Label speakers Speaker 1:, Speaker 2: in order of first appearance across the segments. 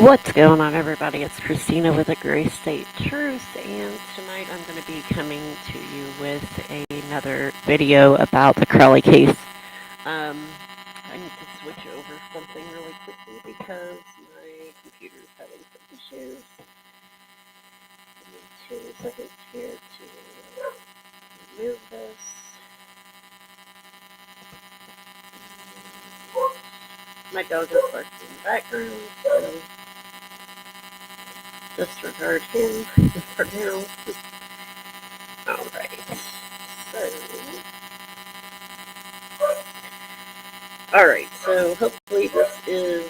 Speaker 1: What's going on, everybody? It's Christina with the Gray State Truth, and tonight I'm going to be coming to you with another video about the Crowley case. I need to switch over something really quickly because my computer's having some issues. Give me 2 seconds here to remove this. My dog is barking in the background, so disregard him for now. Alright, so hopefully this is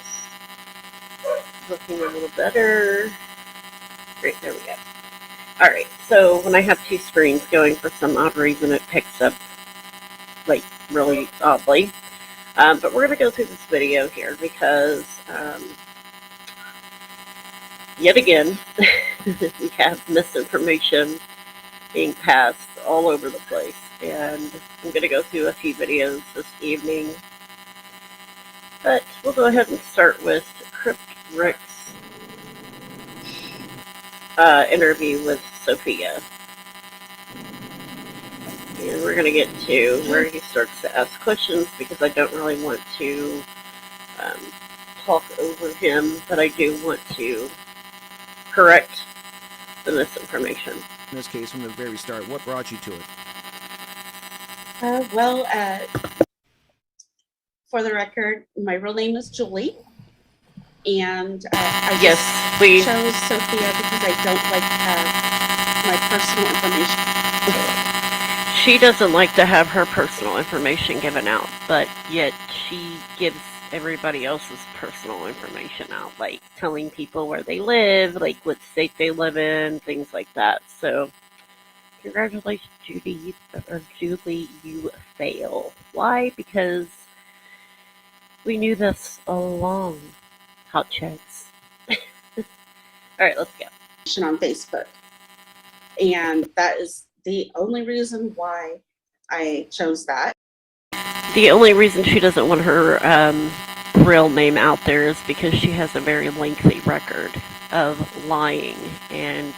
Speaker 1: looking a little better. Great, there we go. Alright, so when I have 2 screens going, for some odd reason it picks up like really oddly. But we're going to go through this video here because yet again, we have misinformation being passed all over the place, and I'm going to go through a few videos this evening. But we'll go ahead and start with Crypt Rick's interview with Sophia. And we're going to get to where he starts to ask questions because I don't really want to talk over him, but I do want to correct the misinformation.
Speaker 2: In this case, from the very start, what brought you to it?
Speaker 3: For the record, my real name is Julie, and I
Speaker 1: Yes, we
Speaker 3: chose Sophia because I don't like to have my personal information.
Speaker 1: She doesn't like to have her personal information given out, but yet she gives everybody else's personal information out, like telling people where they live, like what state they live in, things like that. So, congratulations, Julie, you fail. Why? Because we knew this all along. Hot chicks. Alright, let's go.
Speaker 3: On Facebook. And that is the only reason why I chose that.
Speaker 1: The only reason she doesn't want her real name out there is because she has a very lengthy record of lying and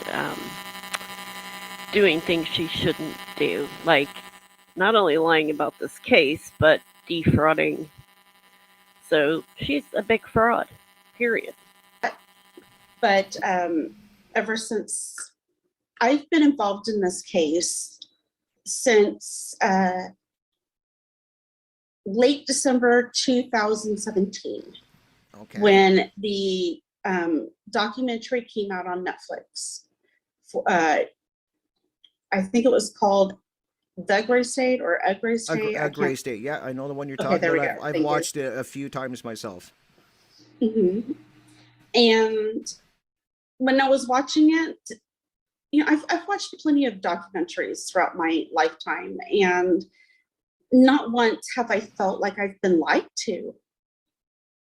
Speaker 1: doing things she shouldn't do. Like, not only lying about this case, but defrauding. So she's a big fraud, period.
Speaker 3: But ever since I've been involved in this case since late December 2017,
Speaker 2: Okay.
Speaker 3: when the documentary came out on Netflix. I think it was called The Gray State or A Gray State.
Speaker 2: A Gray State, yeah, I know the one you're talking about. I've watched it a few times myself.
Speaker 3: Mm-hmm. And when I was watching it, you know, I've watched plenty of documentaries throughout my lifetime, and not once have I felt like I've been lied to.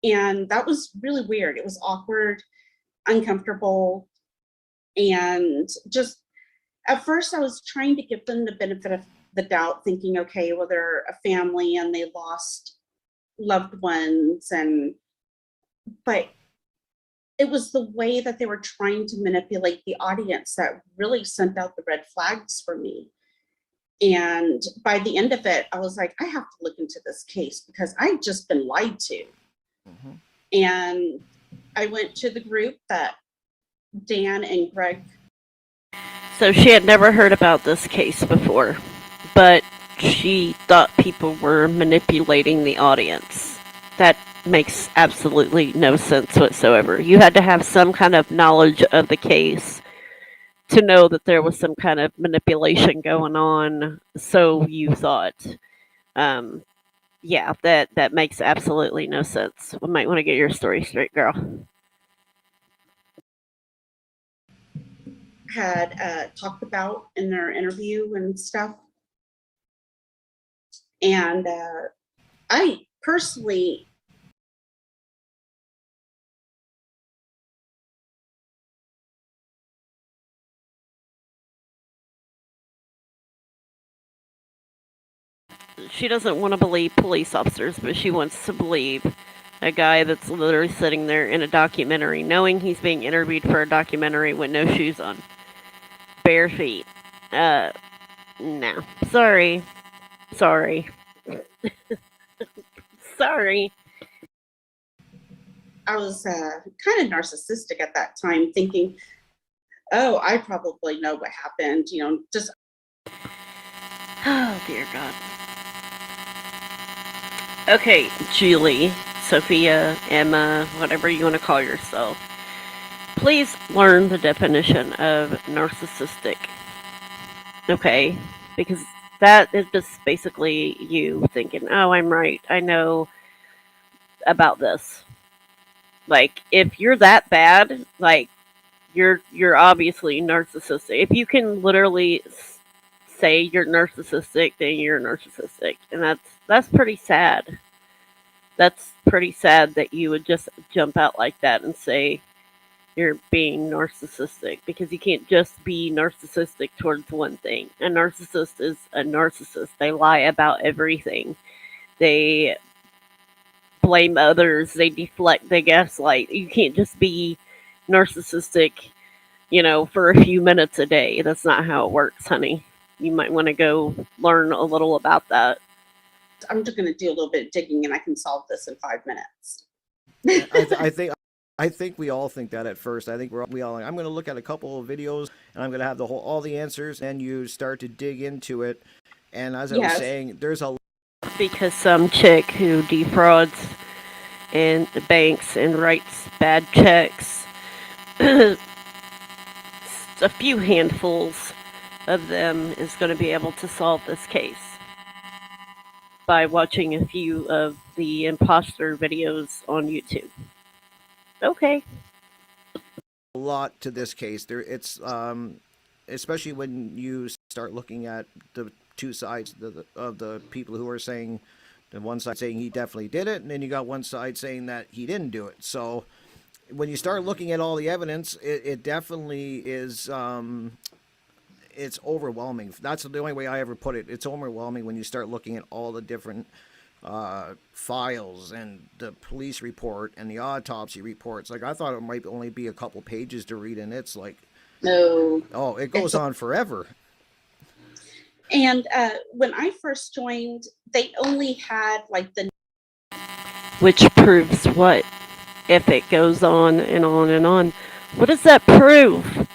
Speaker 3: And that was really weird. It was awkward, uncomfortable, and just at first I was trying to give them the benefit of the doubt, thinking, okay, well, they're a family and they lost loved ones, but it was the way that they were trying to manipulate the audience that really sent out the red flags for me. And by the end of it, I was like, I have to look into this case because I've just been lied to. Mm-hmm. And I went to the group that Dan and Greg.
Speaker 1: So she had never heard about this case before, but she thought people were manipulating the audience. That makes absolutely no sense whatsoever. You had to have some kind of knowledge of the case to know that there was some kind of manipulation going on, so you thought. Um, yeah, that makes absolutely no sense. We might want to get your story straight, girl.
Speaker 3: Had talked about in their interview and stuff. And I personally,
Speaker 1: She doesn't want to believe police officers, but she wants to believe a guy that's literally sitting there in a documentary, knowing he's being interviewed for a documentary with no shoes on, bare feet. Uh, no. Sorry. Sorry. Sorry.
Speaker 3: I was kind of narcissistic at that time, thinking, oh, I probably know what happened, just.
Speaker 1: Oh, dear God. Okay, Julie, Sophia, Emma, whatever you want to call yourself. Please learn the definition of narcissistic. Okay? Because that is just basically you thinking, oh, I'm right. I know about this. Like, if you're that bad, like, you're obviously narcissistic. If you can literally say you're narcissistic, then you're narcissistic. And that's pretty sad. That's pretty sad that you would just jump out like that and say you're being narcissistic, because you can't just be narcissistic towards one thing. A narcissist is a narcissist. They lie about everything. They blame others. They deflect. They gaslight. You can't just be narcissistic, for a few minutes a day. That's not how it works, honey. You might want to go learn a little about that.
Speaker 3: I'm just going to do a little bit of digging and I can solve this in 5 minutes.
Speaker 2: I think we all think that at first. I think we all like, I'm going to look at a couple of videos and I'm going to have all the answers, and you start to dig into it. And as I was saying, there's a
Speaker 1: because some chick who defrauds and the banks and writes bad checks, a few handfuls of them is going to be able to solve this case by watching a few of the imposter videos on YouTube. Okay.
Speaker 2: A lot to this case. It's especially when you start looking at the two sides of the people who are saying, the one side saying he definitely did it, and then you got one side saying that he didn't do it. So when you start looking at all the evidence, it definitely is. It's overwhelming. That's the only way I ever put it. It's overwhelming when you start looking at all the different files and the police report and the autopsy reports. Like, I thought it might only be a couple pages to read, and it's like,
Speaker 3: no.
Speaker 2: Oh, it goes on forever.
Speaker 3: And when I first joined, they only had like the.
Speaker 1: Which proves what? If it goes on and on and on, what does that prove?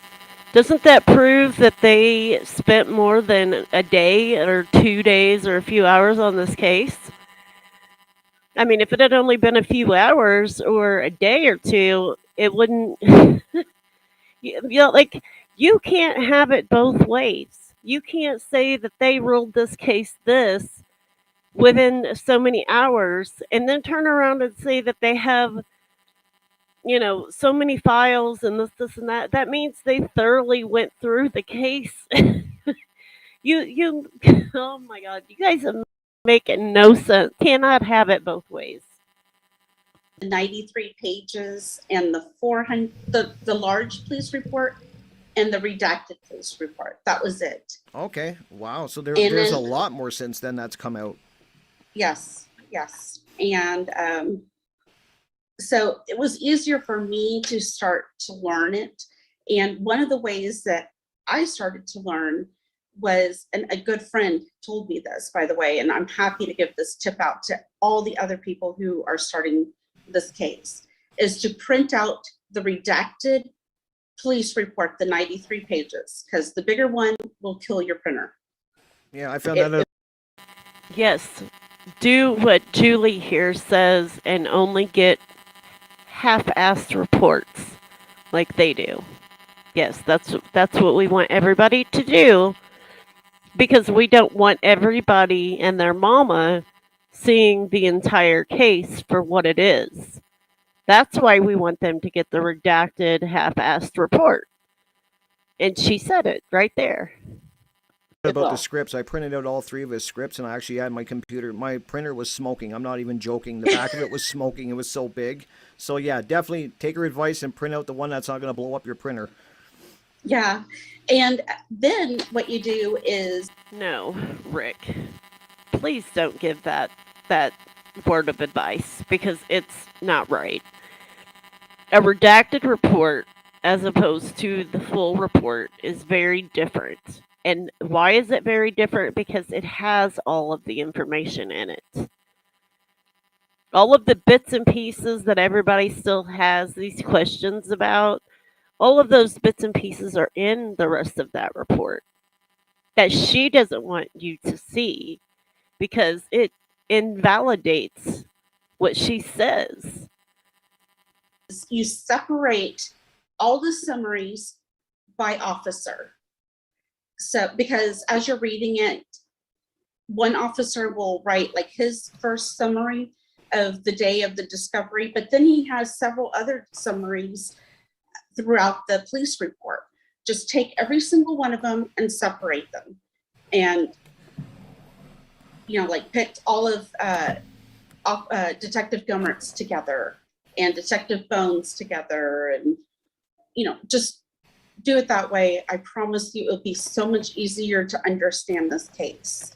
Speaker 1: Doesn't that prove that they spent more than a day or 2 days or a few hours on this case? I mean, if it had only been a few hours or a day or two, it wouldn't. Like, you can't have it both ways. You can't say that they ruled this case this within so many hours and then turn around and say that they have, so many files and this and that. That means they thoroughly went through the case. you oh my God, you guys are making no sense. Cannot have it both ways.
Speaker 3: 93 pages and the 400, the large police report and the redacted police report. That was it.
Speaker 2: Okay. Wow. So there's a lot more since then that's come out.
Speaker 3: Yes. And so it was easier for me to start to learn it. And one of the ways that I started to learn was, and a good friend told me this, by the way, and I'm happy to give this tip out to all the other people who are starting this case, is to print out the redacted police report, the 93 pages, because the bigger one will kill your printer.
Speaker 2: Yeah, I found that out
Speaker 1: Yes, do what Julie here says and only get half-assed reports like they do. Yes, that's what we want everybody to do because we don't want everybody and their mama seeing the entire case for what it is. That's why we want them to get the redacted half-assed report. And she said it right there.
Speaker 3: It
Speaker 2: About the
Speaker 3: will.
Speaker 2: scripts, I printed out all three of his scripts, and I actually had my printer was smoking. I'm not even joking. The back of it was smoking. It was so big. So yeah, definitely take her advice and print out the one that's not going to blow up your printer.
Speaker 3: Yeah. And then what you do is
Speaker 1: No, Rick. Please don't give that word of advice because it's not right. A redacted report as opposed to the full report is very different. And why is it very different? Because it has all of the information in it. All of the bits and pieces that everybody still has these questions about, all of those bits and pieces are in the rest of that report that she doesn't want you to see because it invalidates what she says.
Speaker 3: you separate all the summaries by officer. So, because as you're reading it, one officer will write like his first summary of the day of the discovery, but then he has several other summaries throughout the police report. Just take every single one of them and separate them. And, like picked all of Detective Gummert's together and Detective Bones together, and, just do it that way. I promise you it'll be so much easier to understand this case.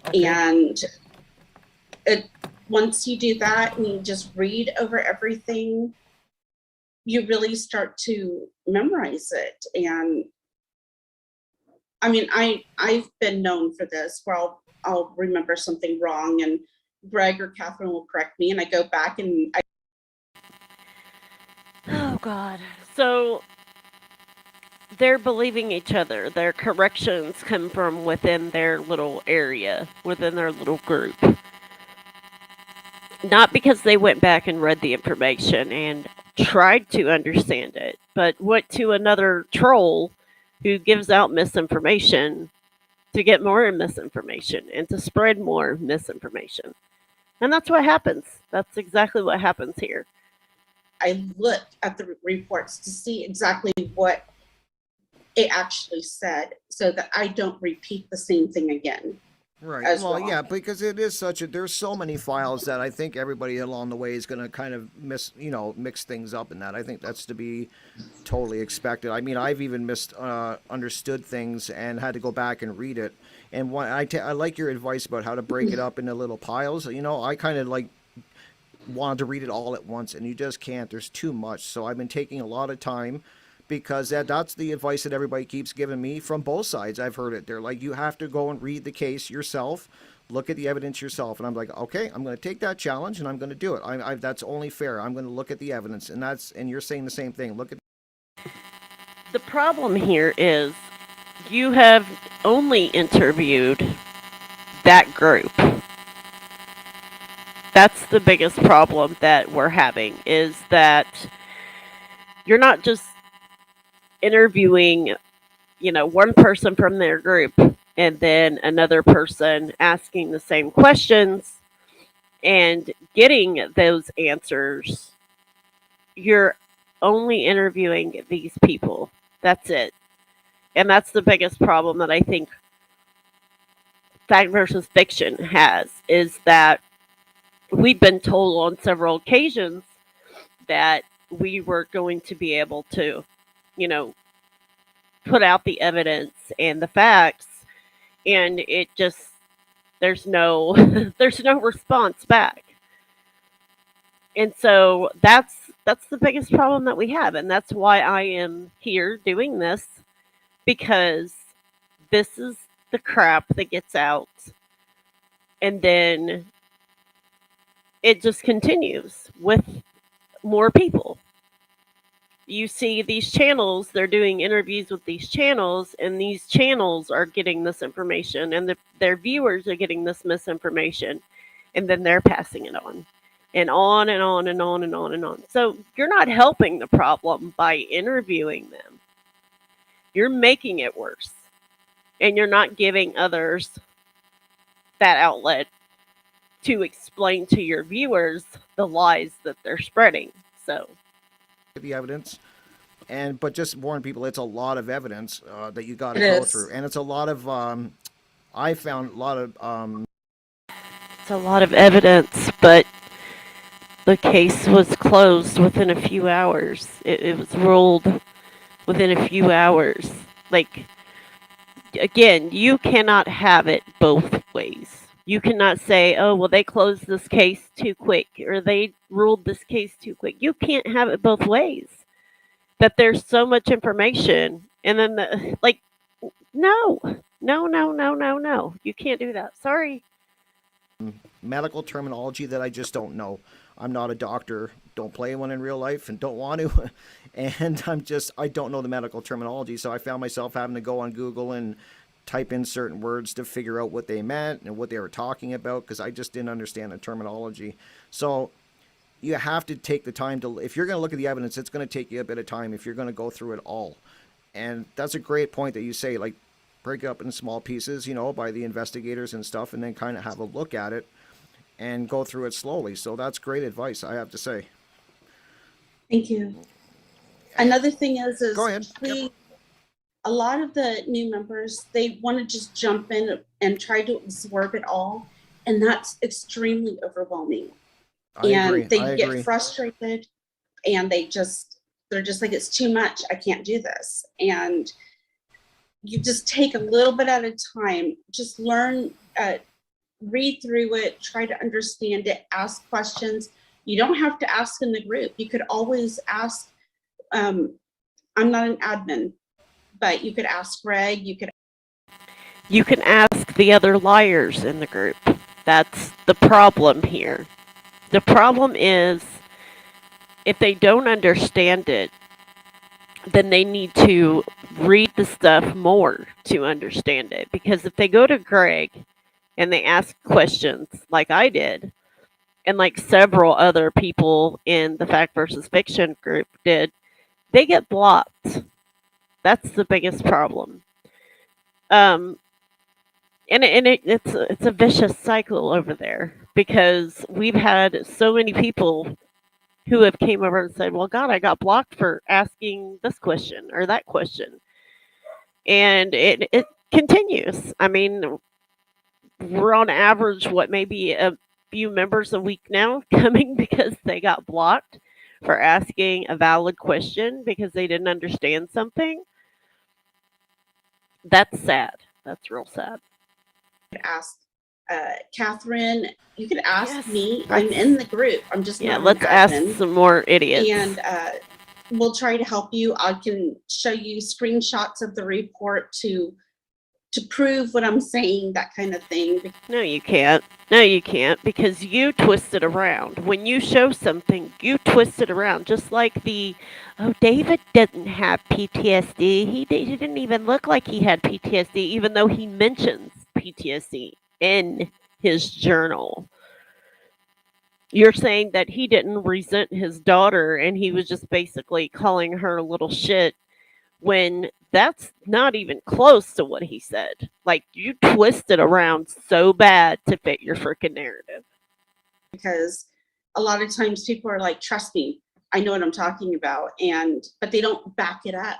Speaker 2: Okay.
Speaker 3: And once you do that and you just read over everything, you really start to memorize it. And I mean, I've been known for this where I'll remember something wrong and Greg or Catherine will correct me and I go back and
Speaker 1: Oh, God. So they're believing each other. Their corrections come from within their little area, within their little group. Not because they went back and read the information and tried to understand it, but went to another troll who gives out misinformation to get more misinformation and to spread more misinformation. And that's what happens. That's exactly what happens here.
Speaker 3: I look at the reports to see exactly what it actually said so that I don't repeat the same thing again.
Speaker 2: Right.
Speaker 3: As
Speaker 2: Well,
Speaker 3: well.
Speaker 2: yeah, because it is there's so many files that I think everybody along the way is going to kind of mix things up in that. I think that's to be totally expected. I mean, I've even understood things and had to go back and read it. And I like your advice about how to break it up into little piles. I kind of like wanted to read it all at once, and you just can't. There's too much. So I've been taking a lot of time because that's the advice that everybody keeps giving me from both sides. I've heard it. They're like, you have to go and read the case yourself, look at the evidence yourself. And I'm like, okay, I'm going to take that challenge and I'm going to do it. That's only fair. I'm going to look at the evidence, and you're saying the same thing. Look at
Speaker 1: The problem here is you have only interviewed that group. That's the biggest problem that we're having is that you're not just interviewing, one person from their group and then another person asking the same questions and getting those answers. You're only interviewing these people. That's it. And that's the biggest problem that I think fact versus fiction has is that we've been told on several occasions that we were going to be able to, you know, put out the evidence and the facts, and it just there's no there's no response back. And so that's the biggest problem that we have, and that's why I am here doing this, because this is the crap that gets out, and then it just continues with more people. you see these channels, they're doing interviews with these channels, and these channels are getting this information, and their viewers are getting this misinformation, and then they're passing it on. And on and on and on and on and on. So you're not helping the problem by interviewing them. You're making it worse. And you're not giving others that outlet to explain to your viewers the lies that they're spreading. So
Speaker 2: The evidence, and but just warn people, it's a lot of evidence that you got to
Speaker 3: It
Speaker 2: go
Speaker 3: is.
Speaker 2: through, and it's a lot of. I found a lot of.
Speaker 1: it's a lot of evidence, but the case was closed within a few hours. It was ruled within a few hours. Like, again, you cannot have it both ways. You cannot say, oh, well, they closed this case too quick or they ruled this case too quick. You can't have it both ways. That there's so much information and then, like, no, no, no, no, no, no. You can't do that. Sorry.
Speaker 2: Medical terminology that I just don't know. I'm not a doctor, don't play one in real life, and don't want to. And I don't know the medical terminology. So I found myself having to go on Google and type in certain words to figure out what they meant and what they were talking about because I just didn't understand the terminology. So you have to take the time to, if you're going to look at the evidence, it's going to take you a bit of time if you're going to go through it all. And that's a great point that you say, like, break it up in small pieces, by the investigators and stuff, and then kind of have a look at it and go through it slowly. So that's great advice, I have to say.
Speaker 3: Thank you. Another thing is
Speaker 2: Go ahead.
Speaker 3: please, a lot of the new members, they want to just jump in and try to absorb it all. And that's extremely overwhelming.
Speaker 2: I agree.
Speaker 3: And they
Speaker 2: I
Speaker 3: get
Speaker 2: agree.
Speaker 3: frustrated and they're just like, it's too much. I can't do this. And you just take a little bit at a time, just learn, read through it, try to understand it, ask questions. You don't have to ask in the group. You could always ask, I'm not an admin, but you could ask Greg,
Speaker 1: You can ask the other liars in the group. That's the problem here. The problem is if they don't understand it, then they need to read the stuff more to understand it. Because if they go to Greg and they ask questions like I did, and like several other people in the Fact versus Fiction group did, they get blocked. That's the biggest problem. Um, it's a vicious cycle over there because we've had so many people who have came over and said, "Well, God, I got blocked for asking this question or that question," and it continues. I mean, we're on average what maybe a few members a week now coming because they got blocked for asking a valid question because they didn't understand something. That's sad. That's real sad.
Speaker 3: could ask Catherine, you could ask
Speaker 1: Yes,
Speaker 3: me. I'm in the group. I'm just
Speaker 1: Yeah,
Speaker 3: not
Speaker 1: let's
Speaker 3: an
Speaker 1: ask
Speaker 3: admin.
Speaker 1: some more idiots.
Speaker 3: And we'll try to help you. I can show you screenshots of the report to prove what I'm saying, that kind of thing.
Speaker 1: No, you can't. No, you can't because you twist it around. When you show something, you twist it around. Just like oh, David didn't have PTSD. He didn't even look like he had PTSD, even though he mentions PTSD in his journal. You're saying that he didn't resent his daughter and he was just basically calling her a little shit when that's not even close to what he said. Like, you twist it around so bad to fit your freaking narrative.
Speaker 3: Because a lot of times people are like, trust me, I know what I'm talking about. But they don't back it up.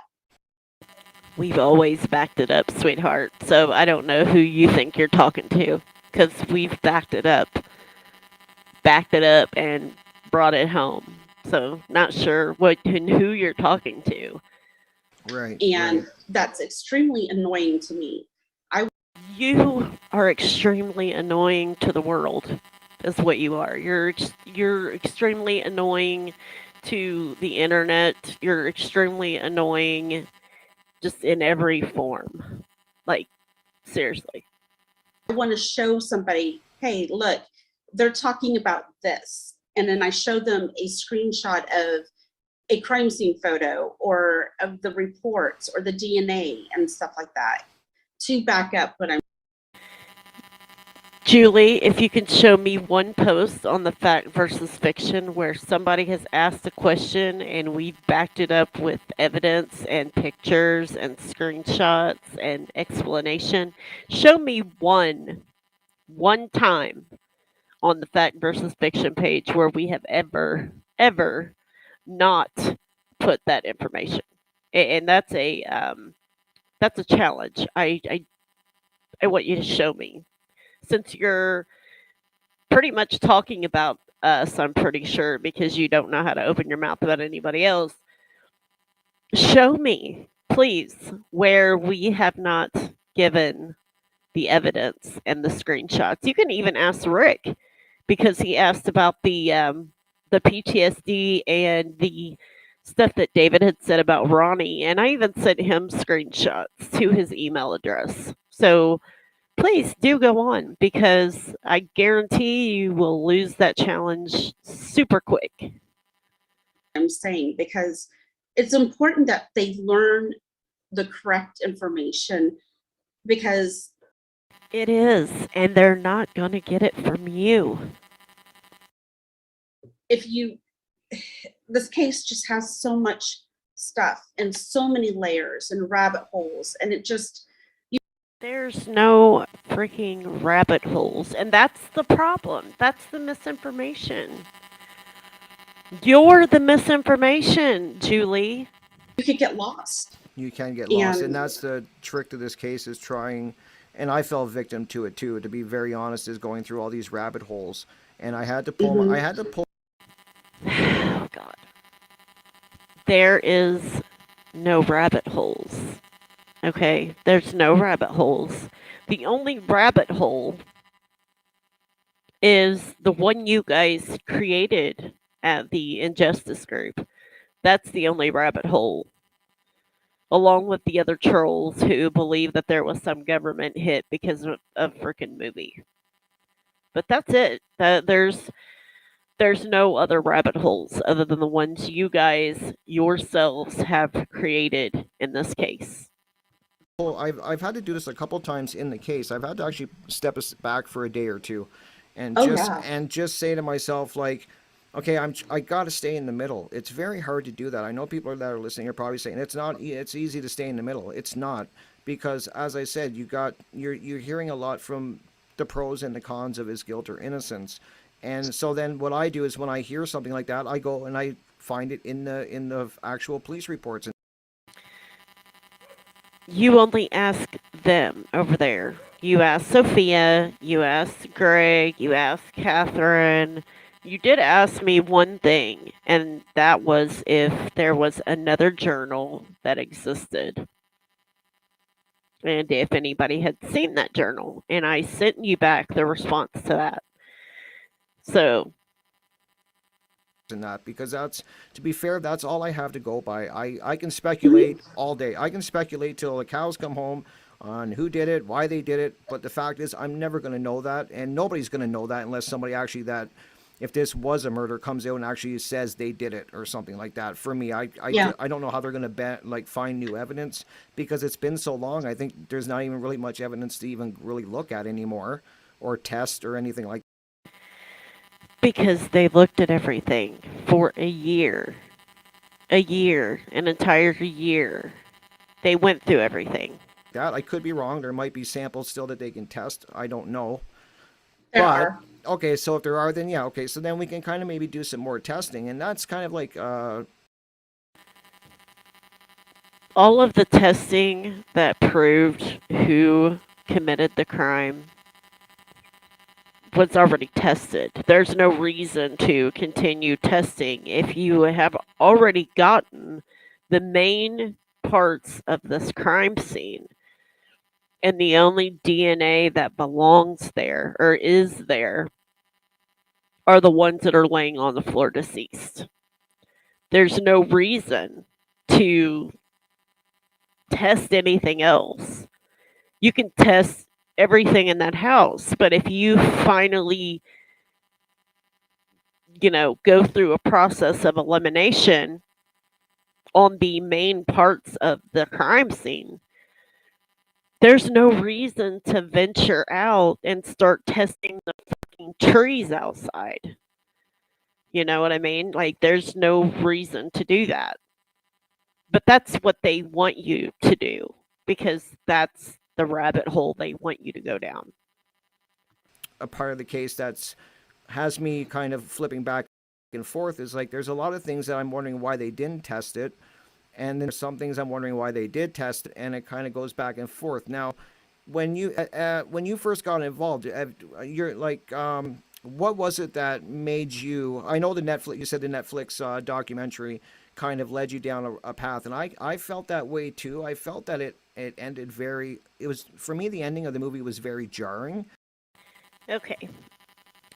Speaker 1: We've always backed it up, sweetheart. So I don't know who you think you're talking to because we've backed it up and brought it home. So not sure what and who you're talking to.
Speaker 2: Right.
Speaker 3: And
Speaker 2: right.
Speaker 3: that's extremely annoying to me.
Speaker 1: You are extremely annoying to the world. Is what you are. You're extremely annoying to the internet. You're extremely annoying just in every form. Like, seriously.
Speaker 3: I want to show somebody, hey, look, they're talking about this. And then I show them a screenshot of a crime scene photo or of the reports or the DNA and stuff like that to back up what I'm.
Speaker 1: Julie, if you can show me one post on the fact versus fiction where somebody has asked a question and we've backed it up with evidence and pictures and screenshots and explanation, show me one time on the fact versus fiction page where we have ever not put that information. And that's a challenge. I want you to show me, since you're pretty much talking about us, I'm pretty sure, because you don't know how to open your mouth about anybody else. Show me, please, where we have not given the evidence and the screenshots. You can even ask Rick, because he asked about the PTSD and the stuff that David had said about Ronnie, and I even sent him screenshots to his email address. So please do go on, because I guarantee you will lose that challenge super quick.
Speaker 3: I'm saying, because it's important that they learn the correct information, because
Speaker 1: It is, and they're not going to get it from you.
Speaker 3: if you, this case just has so much stuff and so many layers and rabbit holes, and it just,
Speaker 1: There's no freaking rabbit holes, and that's the problem. That's the misinformation. You're the misinformation, Julie.
Speaker 3: you could get lost.
Speaker 2: You can get lost, and
Speaker 3: And
Speaker 2: that's the trick to this case is trying. And I fell victim to it too. To be very honest, is going through all these rabbit holes, and I had to pull.
Speaker 3: Mhm.
Speaker 2: I had to pull.
Speaker 1: Oh, God. There is no rabbit holes. Okay? There's no rabbit holes. The only rabbit hole is the one you guys created at the Injustice Group. That's the only rabbit hole, along with the other trolls who believe that there was some government hit because of a freaking movie. But that's it. There's no other rabbit holes other than the ones you guys yourselves have created in this case.
Speaker 2: I've had to do this a couple times in the case. I've had to actually step back for a day or two, and
Speaker 3: oh
Speaker 2: just
Speaker 3: yeah,
Speaker 2: say to myself like, okay, I got to stay in the middle. It's very hard to do that. I know people that are listening are probably saying it's not. It's easy to stay in the middle. It's not, because as I said, you're hearing a lot from the pros and the cons of his guilt or innocence, and so then what I do is when I hear something like that, I go and I find it in the actual police reports.
Speaker 1: You only ask them over there. You asked Sophia, you asked Greg, you asked Catherine. You did ask me one thing, and that was if there was another journal that existed and if anybody had seen that journal. And I sent you back the response to that. So,
Speaker 2: In that, because that's, to be fair, that's all I have to go by. I can speculate all day. I can speculate till the cows come home on who did it, why they did it, but the fact is I'm never going to know that, and nobody's going to know that unless somebody actually, that if this was a murder, comes out and actually says they did it or something like that. For me,
Speaker 3: yeah.
Speaker 2: I don't know how they're going to find new evidence, because it's been so long. I think there's not even really much evidence to even really look at anymore or test or anything like
Speaker 1: because they looked at everything for a year, an entire year. They went through everything.
Speaker 2: that. I could be wrong. There might be samples still that they can test. I don't know.
Speaker 3: There
Speaker 2: But
Speaker 3: are.
Speaker 2: okay, so if there are, then yeah, okay, so then we can kind of maybe do some more testing, and that's kind of like
Speaker 1: All of the testing that proved who committed the crime was already tested. There's no reason to continue testing if you have already gotten the main parts of this crime scene, and the only DNA that belongs there or is there are the ones that are laying on the floor deceased. There's no reason to test anything else. You can test everything in that house, but if you finally, go through a process of elimination on the main parts of the crime scene, there's no reason to venture out and start testing the fucking trees outside. You know what I mean? Like, there's no reason to do that. But that's what they want you to do because that's the rabbit hole they want you to go down.
Speaker 2: A part of the case that's has me kind of flipping back and forth is like there's a lot of things that I'm wondering why they didn't test it, and then there's some things I'm wondering why they did test it, and it kind of goes back and forth. Now, when you first got involved, you're like, what was it that made you? I know the Netflix. You said the Netflix documentary kind of led you down a path, and I felt that way too. I felt that it ended very. It was for me the ending of the movie was very jarring.
Speaker 1: Okay.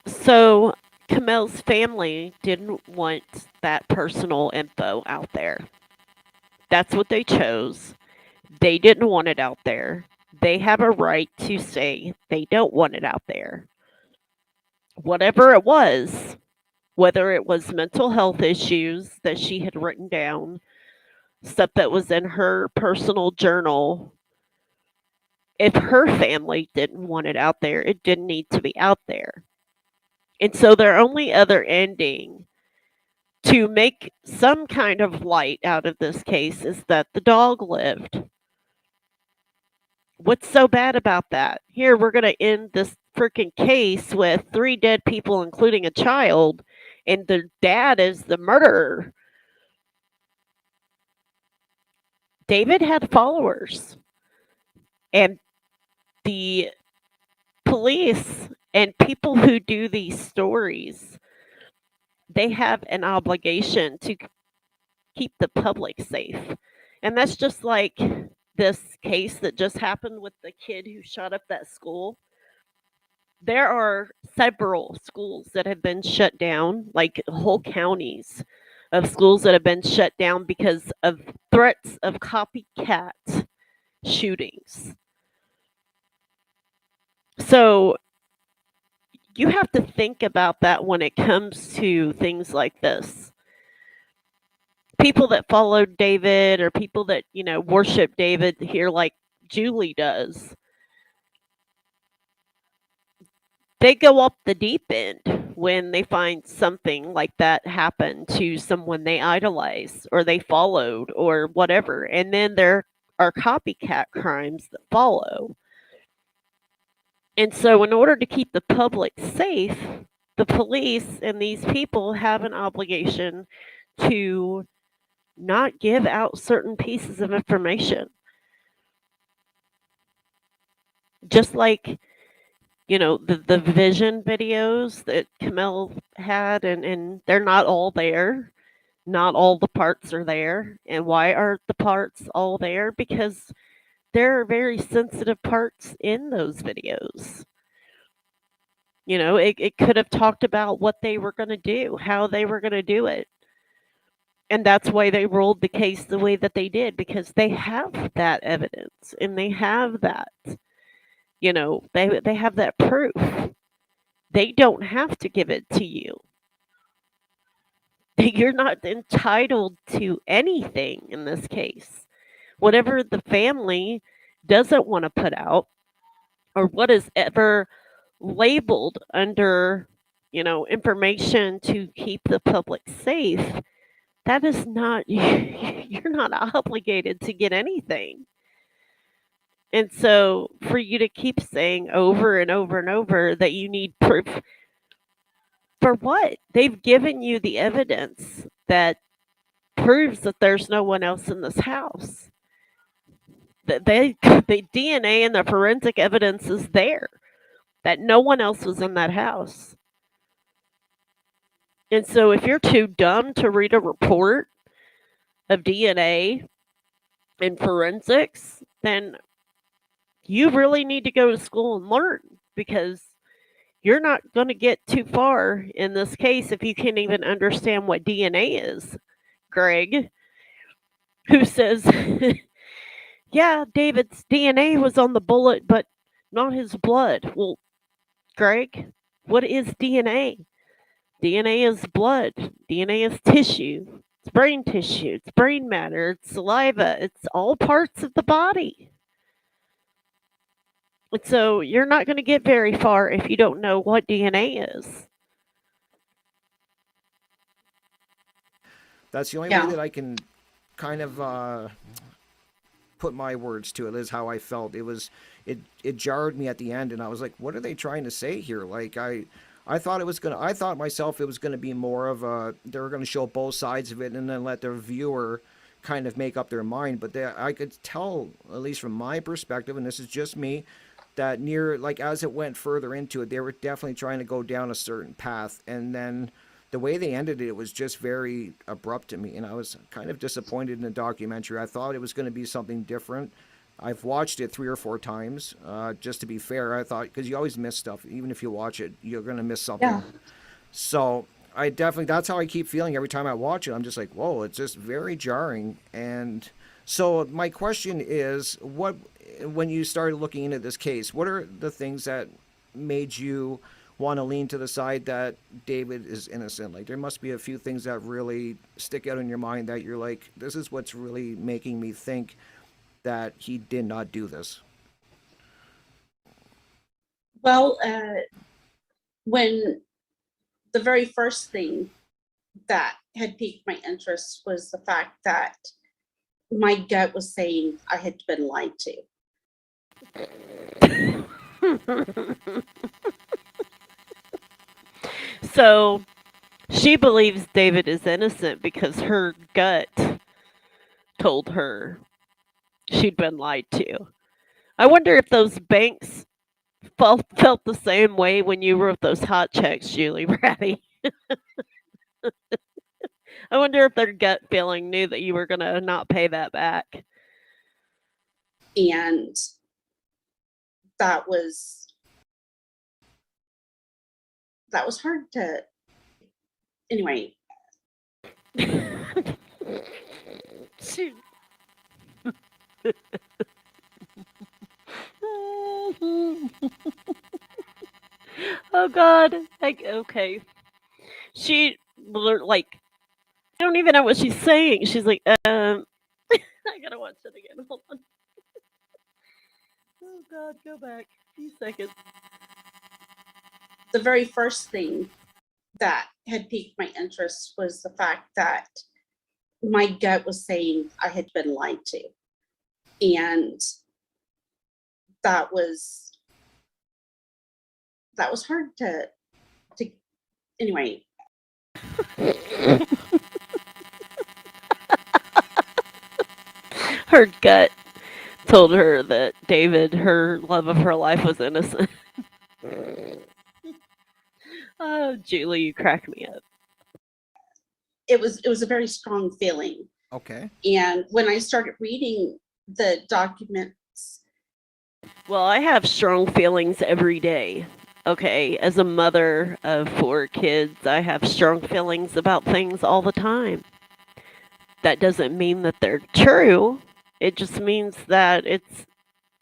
Speaker 1: So, Kamel's family didn't want that personal info out there. That's what they chose. They didn't want it out there. They have a right to say they don't want it out there. Whatever it was, whether it was mental health issues that she had written down, stuff that was in her personal journal, if her family didn't want it out there, it didn't need to be out there. And so their only other ending to make some kind of light out of this case is that the dog lived. What's so bad about that? Here, we're going to end this freaking case with 3 dead people, including a child, and the dad is the murderer. David had followers, and the police and people who do these stories, they have an obligation to keep the public safe. And that's just like this case that just happened with the kid who shot up that school. There are several schools that have been shut down, like whole counties of schools that have been shut down because of threats of copycat shootings. So you have to think about that when it comes to things like this. People that followed David or people that, worship David here like Julie does, they go up the deep end when they find something like that happen to someone they idolize or they followed or whatever. And then there are copycat crimes that follow. And so, in order to keep the public safe, the police and these people have an obligation to not give out certain pieces of information. Just like, the vision videos that Camille had, and they're not all there. Not all the parts are there. And why aren't the parts all there? Because there are very sensitive parts in those videos. It could have talked about what they were going to do, how they were going to do it. And that's why they rolled the case the way that they did, because they have that evidence and they have that, they have that proof. They don't have to give it to you. You're not entitled to anything in this case. Whatever the family doesn't want to put out, or what is ever labeled under, information to keep the public safe, that is not, you're not obligated to get anything. And so for you to keep saying over and over and over that you need proof, for what? They've given you the evidence that proves that there's no one else in this house. The DNA and the forensic evidence is there that no one else was in that house. And so if you're too dumb to read a report of DNA and forensics, then you really need to go to school and learn, because you're not going to get too far in this case if you can't even understand what DNA is. Greg, who says, yeah, David's DNA was on the bullet, but not his blood. Well, Greg, what is DNA? DNA is blood. DNA is tissue. It's brain tissue, it's brain matter, it's saliva, it's all parts of the body. And so you're not going to get very far if you don't know what DNA is.
Speaker 2: That's the only way
Speaker 3: Yeah.
Speaker 2: that I can kind of put my words to it, is how I felt. It jarred me at the end, and I was like, what are they trying to say here? Like I thought I thought myself it was gonna be more of a, they were gonna show both sides of it and then let the viewer kind of make up their mind. But I could tell, at least from my perspective, and this is just me, that near, like, as it went further into it, they were definitely trying to go down a certain path, and then the way they ended it was just very abrupt to me, and I was kind of disappointed in the documentary. I thought it was going to be something different. I've watched it 3 or 4 times, just to be fair. I thought, because you always miss stuff, even if you watch it, you're going to miss
Speaker 3: Yeah.
Speaker 2: something. So I definitely, that's how I keep feeling every time I watch it. I'm just like, whoa, it's just very jarring. And so my question is, what, when you started looking into this case, what are the things that made you want to lean to the side that David is innocent? Like, there must be a few things that really stick out in your mind that you're like, this is what's really making me think that he did not do this.
Speaker 3: Well, when the very first thing that had piqued my interest was the fact that my gut was saying I had been lied to.
Speaker 1: So she believes David is innocent because her gut told her she'd been lied to. I wonder if those banks felt the same way when you wrote those hot checks, Julie Brady. I wonder if their gut feeling knew that you were going to not pay that back.
Speaker 3: And that was hard to, anyway.
Speaker 1: Shoot. Oh God. Like, okay. She like, I don't even know what she's saying. She's like, I gotta watch it again. Hold on. Oh God, go back. A few seconds.
Speaker 3: The very first thing that had piqued my interest was the fact that my gut was saying I had been lied to. And that was hard to anyway.
Speaker 1: Her gut told her that David, her love of her life, was innocent. Oh, Julie, you crack me up.
Speaker 3: It was a very strong feeling.
Speaker 2: Okay.
Speaker 3: And when I started reading the documents,
Speaker 1: Well, I have strong feelings every day. Okay, as a mother of 4 kids, I have strong feelings about things all the time. That doesn't mean that they're true. It just means that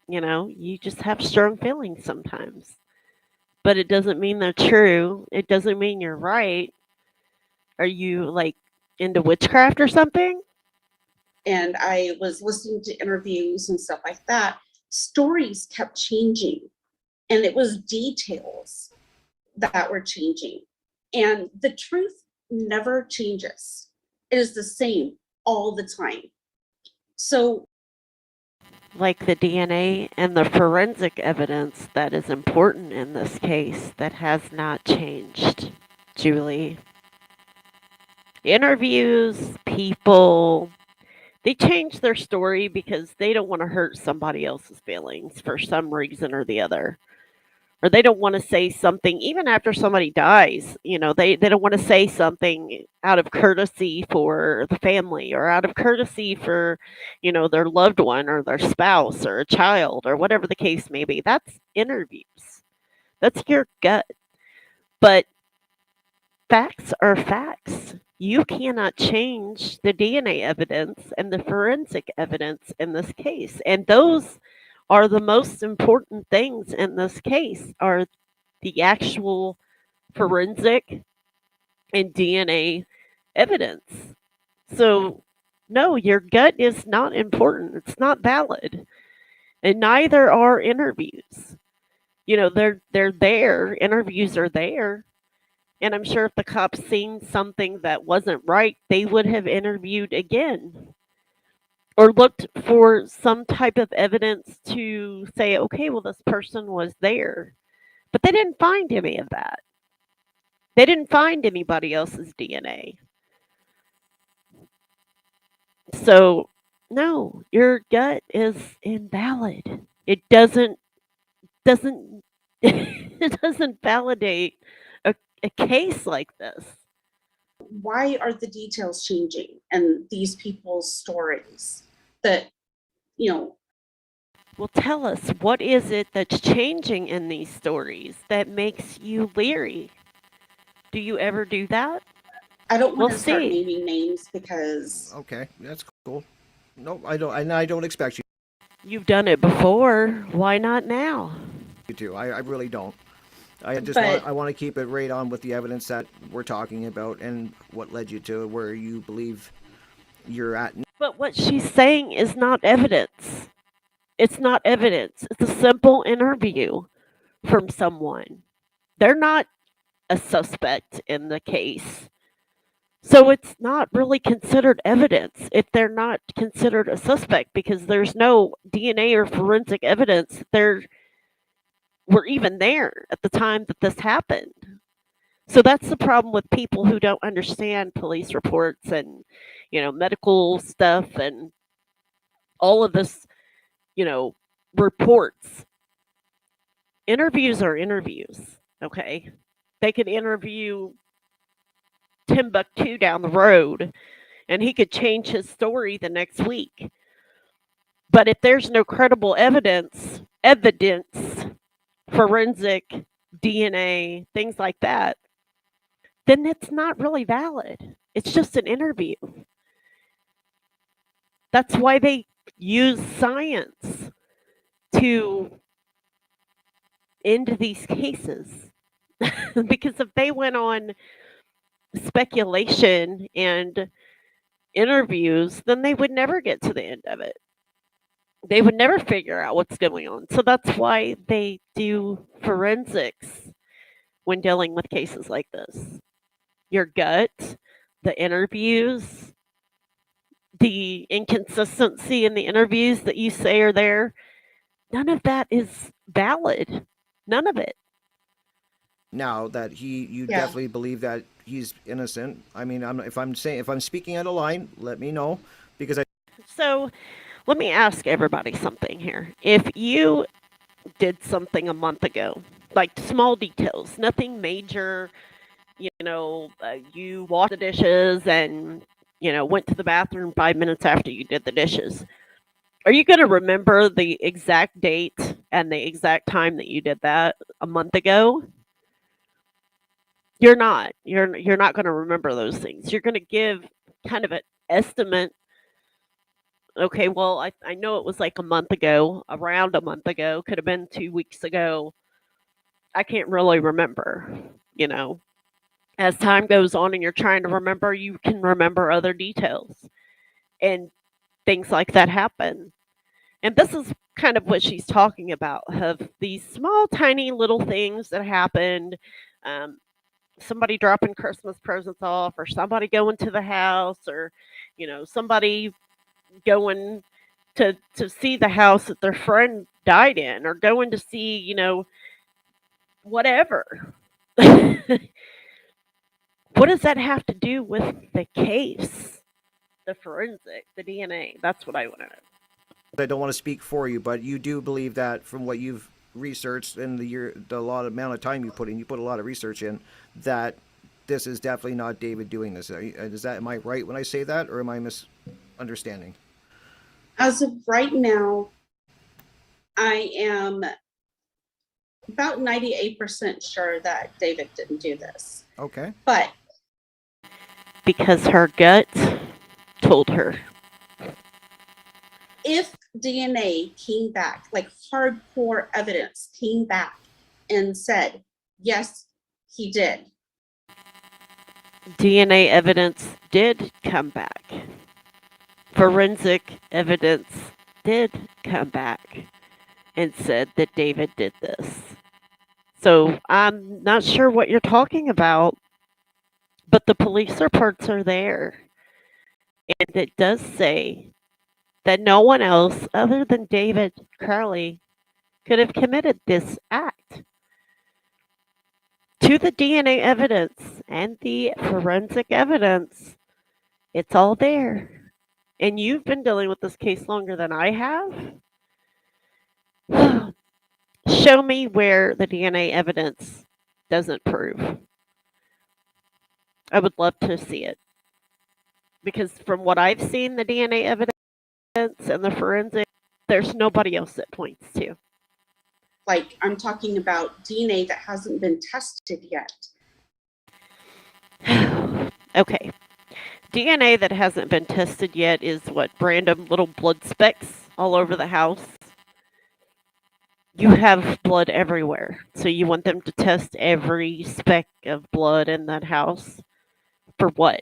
Speaker 1: you just have strong feelings sometimes. But it doesn't mean they're true. It doesn't mean you're right. Are you like into witchcraft or something?
Speaker 3: and I was listening to interviews and stuff like that, stories kept changing. And it was details that were changing. And the truth never changes. It is the same all the time. So,
Speaker 1: Like the DNA and the forensic evidence that is important in this case that has not changed, Julie. Interviews, people, they change their story because they don't want to hurt somebody else's feelings for some reason or the other. Or they don't want to say something even after somebody dies. They don't want to say something out of courtesy for the family or out of courtesy for, their loved one or their spouse or a child or whatever the case may be. That's interviews. That's your gut. But facts are facts. You cannot change the DNA evidence and the forensic evidence in this case. And those are the most important things in this case are the actual forensic and DNA evidence. So, no, your gut is not important. It's not valid. And neither are interviews. They're there. Interviews are there. And I'm sure if the cops seen something that wasn't right, they would have interviewed again or looked for some type of evidence to say, okay, well, this person was there. But they didn't find any of that. They didn't find anybody else's DNA. So, no, your gut is invalid. It doesn't it doesn't validate a case like this.
Speaker 3: Why are the details changing in these people's stories that, you know,
Speaker 1: Well, tell us, what is it that's changing in these stories that makes you leery? Do you ever do that?
Speaker 3: I don't want
Speaker 1: We'll
Speaker 3: to start
Speaker 1: see.
Speaker 3: naming names because
Speaker 2: Okay, that's cool. No, I don't. And I don't expect
Speaker 1: You've done it before. Why not now?
Speaker 2: you to. I really don't. I just
Speaker 3: but
Speaker 2: want to keep it right on with the evidence that we're talking about and what led you to where you believe you're at.
Speaker 1: But what she's saying is not evidence. It's not evidence. It's a simple interview from someone. They're not a suspect in the case. So it's not really considered evidence if they're not considered a suspect because there's no DNA or forensic evidence that they were even there at the time that this happened. So that's the problem with people who don't understand police reports and, medical stuff and all of this, you know, reports. Interviews are interviews, okay? They could interview Timbuktu down the road and he could change his story the next week. But if there's no credible evidence, forensic, DNA, things like that, then it's not really valid. It's just an interview. That's why they use science to end these cases. Because if they went on speculation and interviews, then they would never get to the end of it. They would never figure out what's going on. So that's why they do forensics when dealing with cases like this. Your gut, the interviews, the inconsistency in the interviews that you say are there, none of that is valid. None of it.
Speaker 2: Now that you
Speaker 3: yeah.
Speaker 2: definitely believe that he's innocent. I mean, if I'm speaking out of line, let me know because I
Speaker 1: So let me ask everybody something here. If you did something a month ago, like small details, nothing major, you washed the dishes and, went to the bathroom 5 minutes after you did the dishes. Are you going to remember the exact date and the exact time that you did that a month ago? You're not. You're not going to remember those things. You're going to give kind of an estimate. Okay, well, I know it was like a month ago, around a month ago, could have been 2 weeks ago. I can't really remember, you know. As time goes on and you're trying to remember, you can remember other details and things like that happen. And this is kind of what she's talking about of these small, tiny little things that happened. Um, Somebody dropping Christmas presents off, or somebody going to the house, or somebody going to see the house that their friend died in, or going to see whatever. What does that have to do with the case, the forensic, the DNA? That's what I want to know.
Speaker 2: don't want to speak for you, but you do believe that from what you've researched and the lot of amount of time you put a lot of research in, that this is definitely not David doing this. Am I right when I say that, or am I misunderstanding?
Speaker 3: As of right now, I am about 98% sure that David didn't do this.
Speaker 2: Okay.
Speaker 3: But
Speaker 1: Because her gut told her.
Speaker 3: if DNA came back, like hardcore evidence came back and said, yes, he did,
Speaker 1: DNA evidence did come back. Forensic evidence did come back and said that David did this. So I'm not sure what you're talking about, but the police reports are there. And it does say that no one else other than David Crowley could have committed this act. To the DNA evidence and the forensic evidence, it's all there. And you've been dealing with this case longer than I have. Show me where the DNA evidence doesn't prove. I would love to see it. Because from what I've seen, the DNA evidence and the forensic, there's nobody else that points to.
Speaker 3: Like, I'm talking about DNA that hasn't been tested yet.
Speaker 1: Okay. DNA that hasn't been tested yet is what? Random little blood specks all over the house. You have blood everywhere. So you want them to test every speck of blood in that house? For what?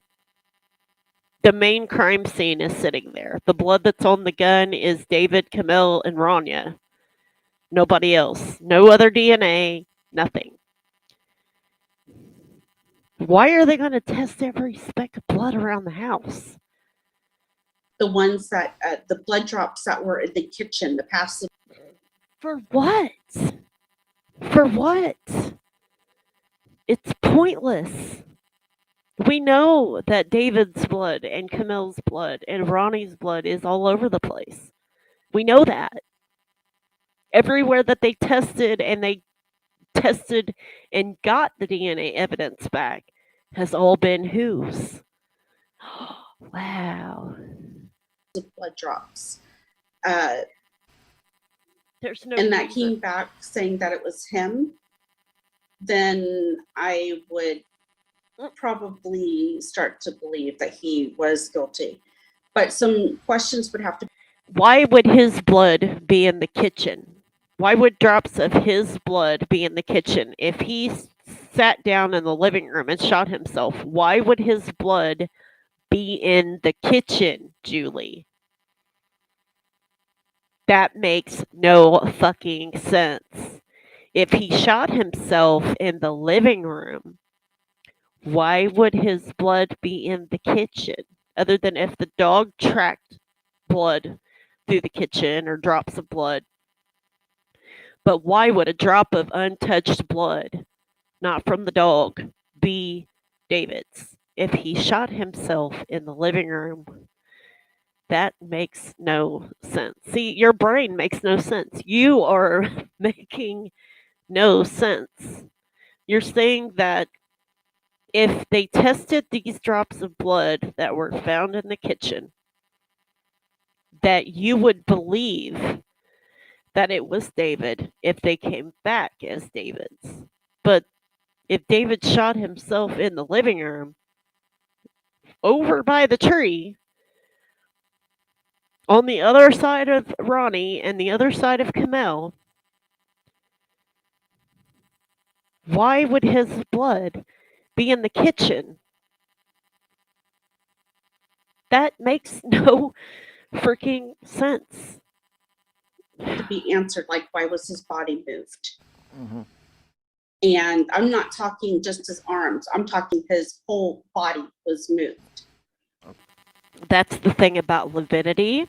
Speaker 1: The main crime scene is sitting there. The blood that's on the gun is David, Camille, and Rania. Nobody else. No other DNA. Nothing. Why are they going to test every speck of blood around the house?
Speaker 3: The ones that, the blood drops that were in the kitchen, the passive.
Speaker 1: For what? For what? It's pointless. We know that David's blood and Camille's blood and Ronnie's blood is all over the place. We know that. Everywhere that they tested and got the DNA evidence back has all been whose? Wow.
Speaker 3: Blood drops.
Speaker 1: There's no
Speaker 3: and that
Speaker 1: reason.
Speaker 3: came back saying that it was him, then I would probably start to believe that he was guilty. But some questions would have to.
Speaker 1: Why would his blood be in the kitchen? Why would drops of his blood be in the kitchen? If he sat down in the living room and shot himself, why would his blood be in the kitchen, Julie? That makes no fucking sense. If he shot himself in the living room, why would his blood be in the kitchen? Other than if the dog tracked blood through the kitchen or drops of blood. But why would a drop of untouched blood, not from the dog, be David's? If he shot himself in the living room, that makes no sense. See, your brain makes no sense. You are making no sense. You're saying that if they tested these drops of blood that were found in the kitchen, that you would believe that it was David if they came back as David's. But if David shot himself in the living room over by the tree on the other side of Ronnie and the other side of Camille, why would his blood be in the kitchen? That makes no freaking sense.
Speaker 3: To be answered, like, why was his body moved?
Speaker 2: Mm-hmm.
Speaker 3: And I'm not talking just his arms, I'm talking his whole body was moved.
Speaker 1: That's the thing about lividity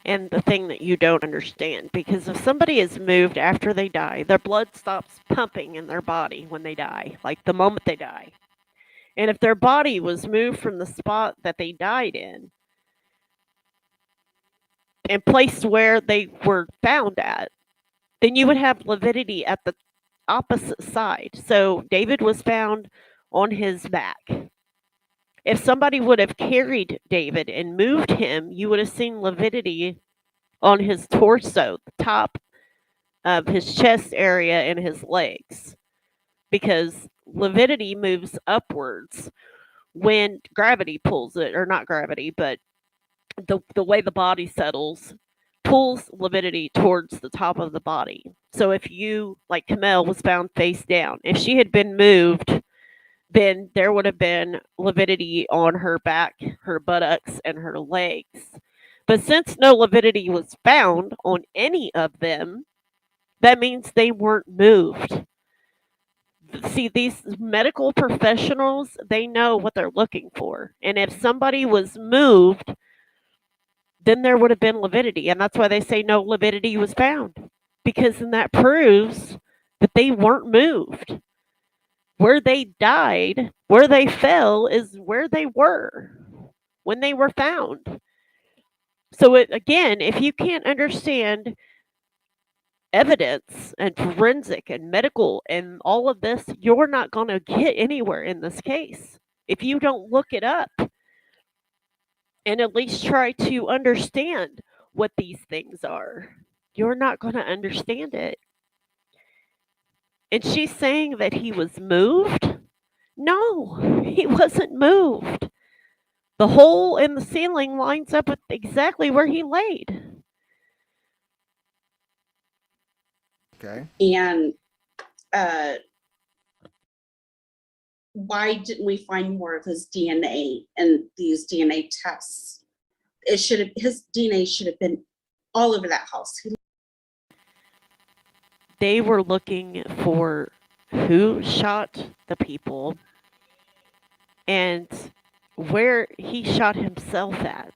Speaker 1: and the thing that you don't understand. Because if somebody is moved after they die, their blood stops pumping in their body when they die, like the moment they die. And if their body was moved from the spot that they died in and placed where they were found at, then you would have lividity at the opposite side. So David was found on his back. If somebody would have carried David and moved him, you would have seen lividity on his torso, the top of his chest area, and his legs. Because lividity moves upwards when gravity pulls it, or not gravity, but the way the body settles pulls lividity towards the top of the body. So if you, like Camille was found face down, if she had been moved then there would have been lividity on her back, her buttocks, and her legs. But since no lividity was found on any of them, that means they weren't moved. See, these medical professionals, they know what they're looking for. And if somebody was moved, then there would have been lividity. And that's why they say no lividity was found. Because then that proves that they weren't moved. Where they died, where they fell, is where they were when they were found. So, again, if you can't understand evidence and forensic and medical and all of this, you're not going to get anywhere in this case. If you don't look it up and at least try to understand what these things are, you're not going to understand it. And she's saying that he was moved? No, he wasn't moved. The hole in the ceiling lines up with exactly where he laid.
Speaker 2: Okay.
Speaker 3: And uh, why didn't we find more of his DNA in these DNA tests? His DNA should have been all over that house.
Speaker 1: They were looking for who shot the people and where he shot himself at.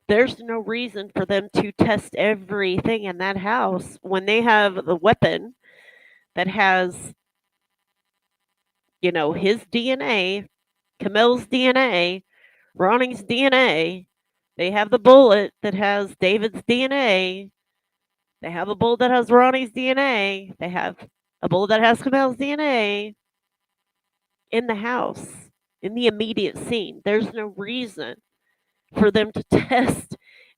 Speaker 1: There's no reason for them to test everything in that house when they have the weapon that has, his DNA, Camille's DNA, Ronnie's DNA. They have the bullet that has David's DNA. They have a bullet that has Ronnie's DNA. They have a bullet that has Camille's DNA in the house, in the immediate scene. There's no reason for them to test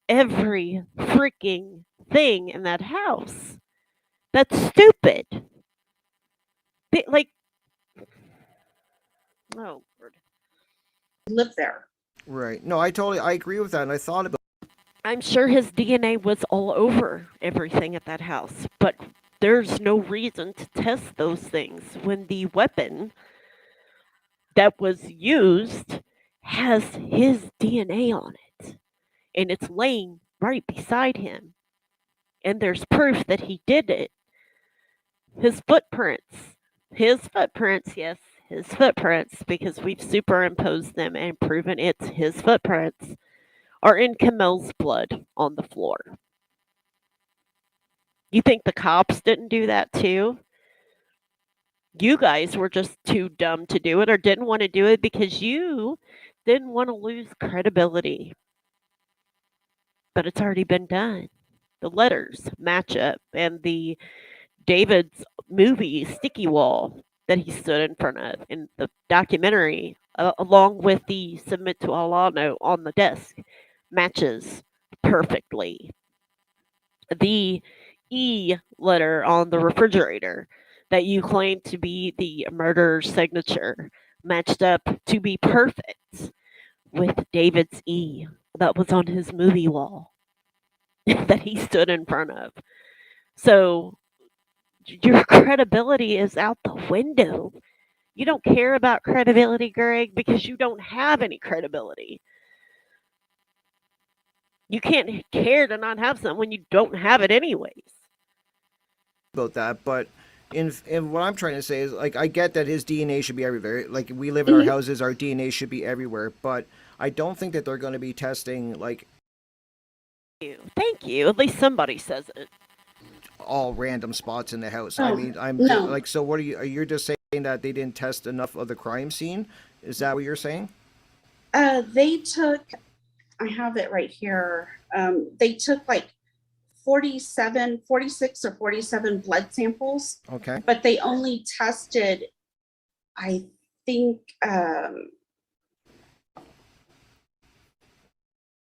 Speaker 1: every freaking thing in that house. That's stupid. Like, oh, Lord.
Speaker 3: Live there.
Speaker 2: Right. No, I agree with that, and I thought about.
Speaker 1: I'm sure his DNA was all over everything at that house, but there's no reason to test those things when the weapon that was used has his DNA on it and it's laying right beside him. And there's proof that he did it. His footprints. Yes, his footprints, because we've superimposed them and proven it's his footprints, are in Camille's blood on the floor. You think the cops didn't do that too? You guys were just too dumb to do it or didn't want to do it because you didn't want to lose credibility. But it's already been done. The letters match up, and the David's movie Sticky Wall that he stood in front of in the documentary, along with the Submit to Allah note on the desk, matches perfectly. The E letter on the refrigerator that you claim to be the murderer's signature matched up to be perfect with David's E that was on his movie wall that he stood in front of. So your credibility is out the window. You don't care about credibility, Greg, because you don't have any credibility. You can't care to not have something when you don't have it anyways.
Speaker 2: About that, but in what I'm trying to say is, like, I get that his DNA should be everywhere. Like, we live in our houses, our DNA should be everywhere, but I don't think that they're going to be testing, like,
Speaker 1: Thank you. At least somebody says it.
Speaker 2: all random spots in the house. I
Speaker 3: Oh,
Speaker 2: mean, I'm
Speaker 3: no.
Speaker 2: like, so what are you just saying that they didn't test enough of the crime scene? Is that what you're saying?
Speaker 3: They took, I have it right here. They took like 46 or 47 blood samples,
Speaker 2: Okay.
Speaker 3: but they only tested, I think,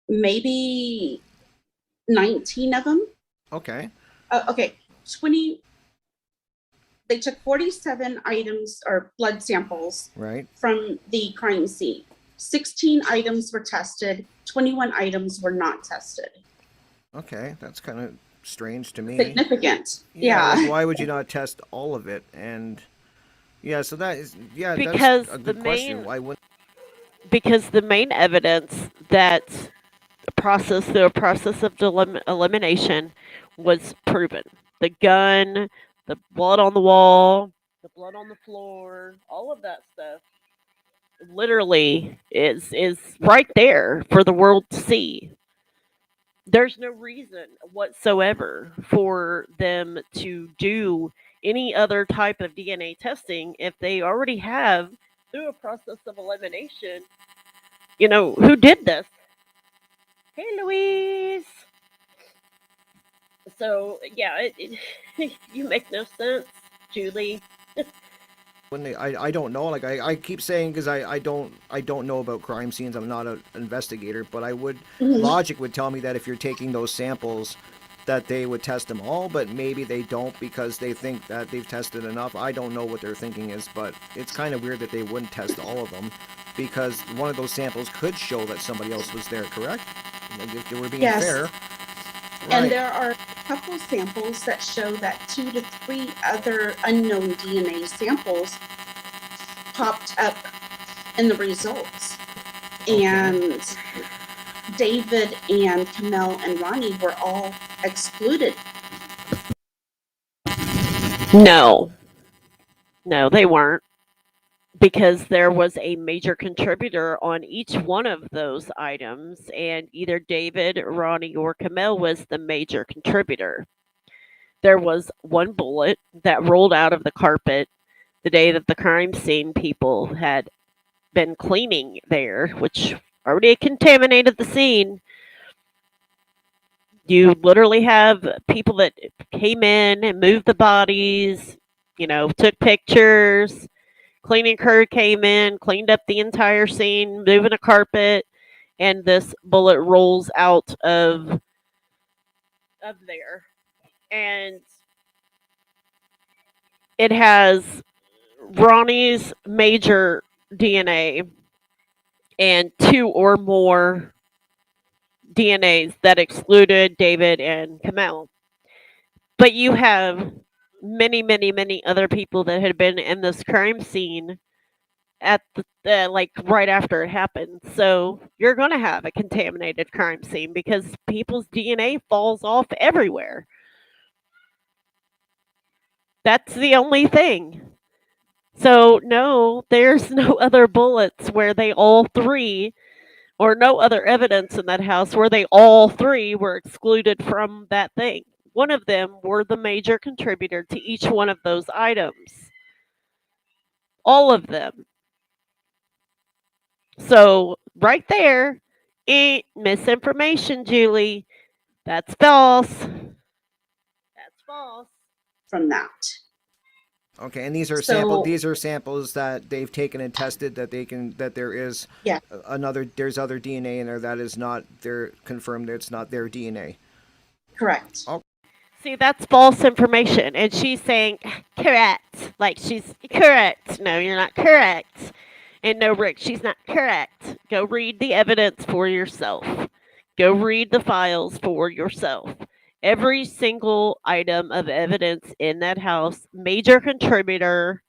Speaker 3: maybe 19 of them.
Speaker 2: Okay.
Speaker 3: Okay, they took 47 items or blood samples
Speaker 2: Right.
Speaker 3: from the crime scene. 16 items were tested, 21 items were not tested.
Speaker 2: Okay, that's kind of strange to me.
Speaker 3: Significant. Yeah.
Speaker 2: Like, why would you not test all of it? And Yeah, so that is, yeah, that's
Speaker 1: because
Speaker 2: a
Speaker 1: the
Speaker 2: good question.
Speaker 1: main
Speaker 2: Why wouldn't?
Speaker 1: because the main evidence that process through a process of elimination was proven. The gun, the blood on the wall, the blood on the floor, all of that stuff literally is right there for the world to see. There's no reason whatsoever for them to do any other type of DNA testing if they already have, through a process of elimination, who did this. Hey, Louise. So yeah, you make no sense, Julie.
Speaker 2: When I don't know. Like I keep saying, because I don't know about crime scenes. I'm not an investigator, but I would
Speaker 3: Mhm.
Speaker 2: logic would tell me that if you're taking those samples, that they would test them all, but maybe they don't because they think that they've tested enough. I don't know what their thinking is, but it's kind of weird that they wouldn't test all of them because one of those samples could show that somebody else was there. Correct? Like if they were being
Speaker 3: Yes.
Speaker 2: fair,
Speaker 3: And
Speaker 2: right?
Speaker 3: there are a couple samples that show that 2 to 3 other unknown DNA samples popped up in the results.
Speaker 2: Okay.
Speaker 3: And David and Kamel and Ronnie were all excluded.
Speaker 1: No, no, they weren't, because there was a major contributor on each one of those items, and either David, Ronnie, or Camille was the major contributor. There was one bullet that rolled out of the carpet the day that the crime scene people had been cleaning there, which already contaminated the scene. You literally have people that came in and moved the bodies, took pictures. Cleaning crew came in, cleaned up the entire scene, moving a carpet, and this bullet rolls out of there. And it has Ronnie's major DNA and two or more DNAs that excluded David and Kamel. But you have many, many, many other people that had been in this crime scene at the like right after it happened. So you're going to have a contaminated crime scene because people's DNA falls off everywhere. That's the only thing. So no, there's no other bullets where they all three, or no other evidence in that house where they all three were excluded from that thing. One of them were the major contributor to each one of those items. All of them. So right there, ain't misinformation, Julie. That's false. That's false.
Speaker 3: From that.
Speaker 2: Okay, and these are sample.
Speaker 3: So
Speaker 2: These are samples that they've taken and tested that they can that there is
Speaker 3: yeah,
Speaker 2: another. There's other DNA in there that is not. They're confirmed that it's not their DNA.
Speaker 3: correct.
Speaker 2: Oh,
Speaker 1: See, that's false information. And she's saying, correct. Like she's correct. No, you're not correct. And no, Rick, she's not correct. Go read the evidence for yourself. Go read the files for yourself. Every single item of evidence in that house, major contributor.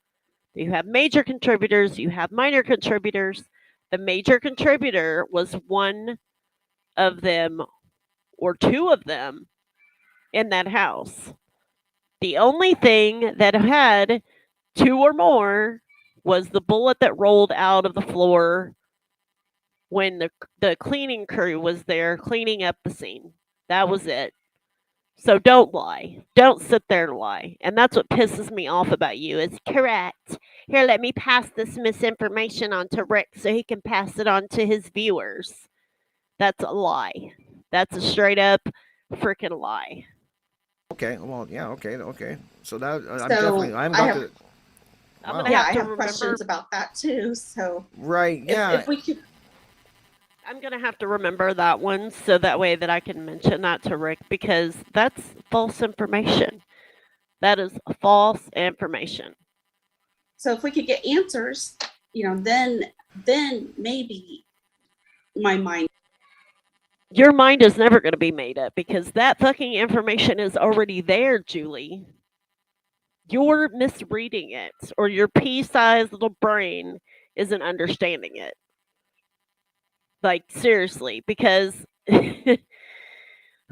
Speaker 1: You have major contributors, you have minor contributors. The major contributor was one of them or two of them in that house. The only thing that had two or more was the bullet that rolled out of the floor when the cleaning crew was there cleaning up the scene. That was it. So don't lie. Don't sit there and lie. And that's what pisses me off about you. Is correct. Here, let me pass this misinformation on to Rick so he can pass it on to his viewers. That's a lie. That's a straight up freaking lie.
Speaker 2: okay. Well, yeah. Okay. Okay. So that I'm definitely.
Speaker 3: So
Speaker 2: I haven't
Speaker 3: I
Speaker 2: got
Speaker 3: have
Speaker 2: the.
Speaker 1: I'm
Speaker 2: Wow.
Speaker 1: gonna
Speaker 3: yeah,
Speaker 1: have
Speaker 3: I
Speaker 1: to
Speaker 3: have
Speaker 1: remember.
Speaker 3: questions about that too. So
Speaker 2: Right.
Speaker 3: if
Speaker 2: Yeah.
Speaker 3: if we could
Speaker 1: I'm gonna have to remember that one so that way that I can mention that to Rick because that's false information. That is false information.
Speaker 3: so if we could get answers, then maybe my mind.
Speaker 1: Your mind is never going to be made up because that fucking information is already there, Julie. you're misreading it, or your pea-sized little brain isn't understanding it. Like, seriously, because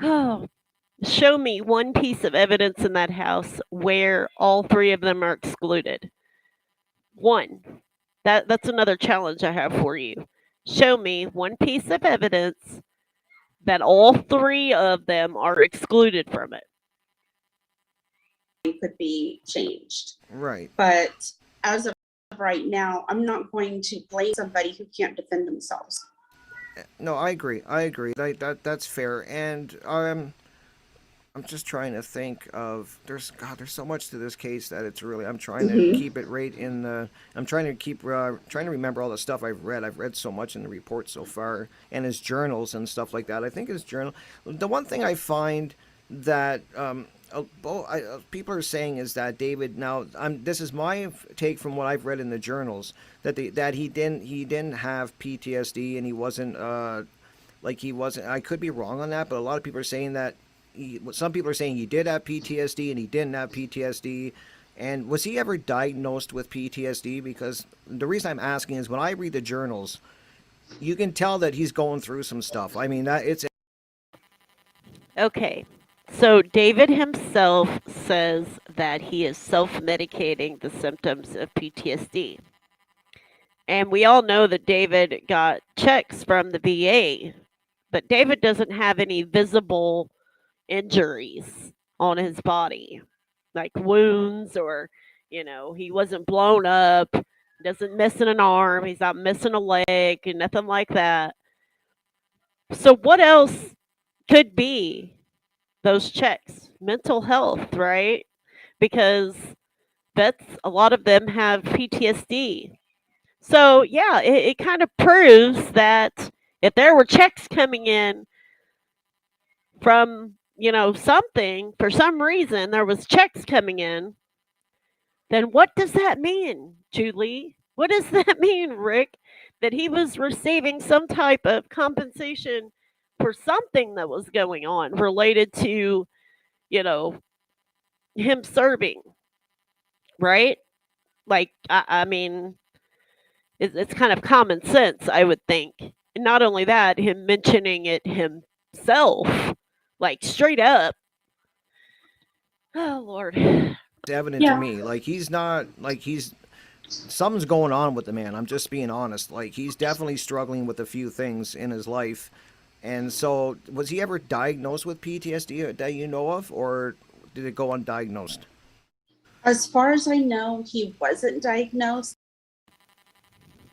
Speaker 1: oh, show me one piece of evidence in that house where all three of them are excluded. One. That's another challenge I have for you. Show me one piece of evidence that all three of them are excluded from it.
Speaker 3: Could be changed.
Speaker 2: Right.
Speaker 3: But as of right now, I'm not going to blame somebody who can't defend themselves.
Speaker 2: No, I agree. That's fair. And I'm just trying to think of there's so much to this case that it's really I'm trying to
Speaker 3: Mm-hmm.
Speaker 2: keep it right in the I'm trying to keep trying to remember all the stuff I've read. I've read so much in the report so far and his journals and stuff like that. I think his journal. The one thing I find that people are saying is that David. Now, this is my take from what I've read in the journals that he didn't have PTSD and he wasn't like he wasn't. I could be wrong on that, but a lot of people are saying that some people are saying he did have PTSD and he didn't have PTSD. And was he ever diagnosed with PTSD? Because the reason I'm asking is when I read the journals, you can tell that he's going through some stuff. I mean, that it's
Speaker 1: Okay. So David himself says that he is self-medicating the symptoms of PTSD. And we all know that David got checks from the VA, but David doesn't have any visible injuries on his body, like wounds or, he wasn't blown up, doesn't missing an arm, he's not missing a leg, and nothing like that. So what else could be those checks? Mental health, right? Because vets, a lot of them have PTSD. So yeah, it kind of proves that if there were checks coming in from, something, for some reason there was checks coming in, then what does that mean, Julie? What does that mean, Rick? That he was receiving some type of compensation for something that was going on related to, you know, him serving, right? Like, I mean, it's kind of common sense, I would think. And not only that, him mentioning it himself, like straight up. Oh, Lord.
Speaker 2: evident to
Speaker 3: Yeah.
Speaker 2: me. Like he's not like he's something's going on with the man. I'm just being honest. Like he's definitely struggling with a few things in his life. And so, was he ever diagnosed with PTSD that you know of, or did it go undiagnosed?
Speaker 3: As far as I know, he wasn't diagnosed.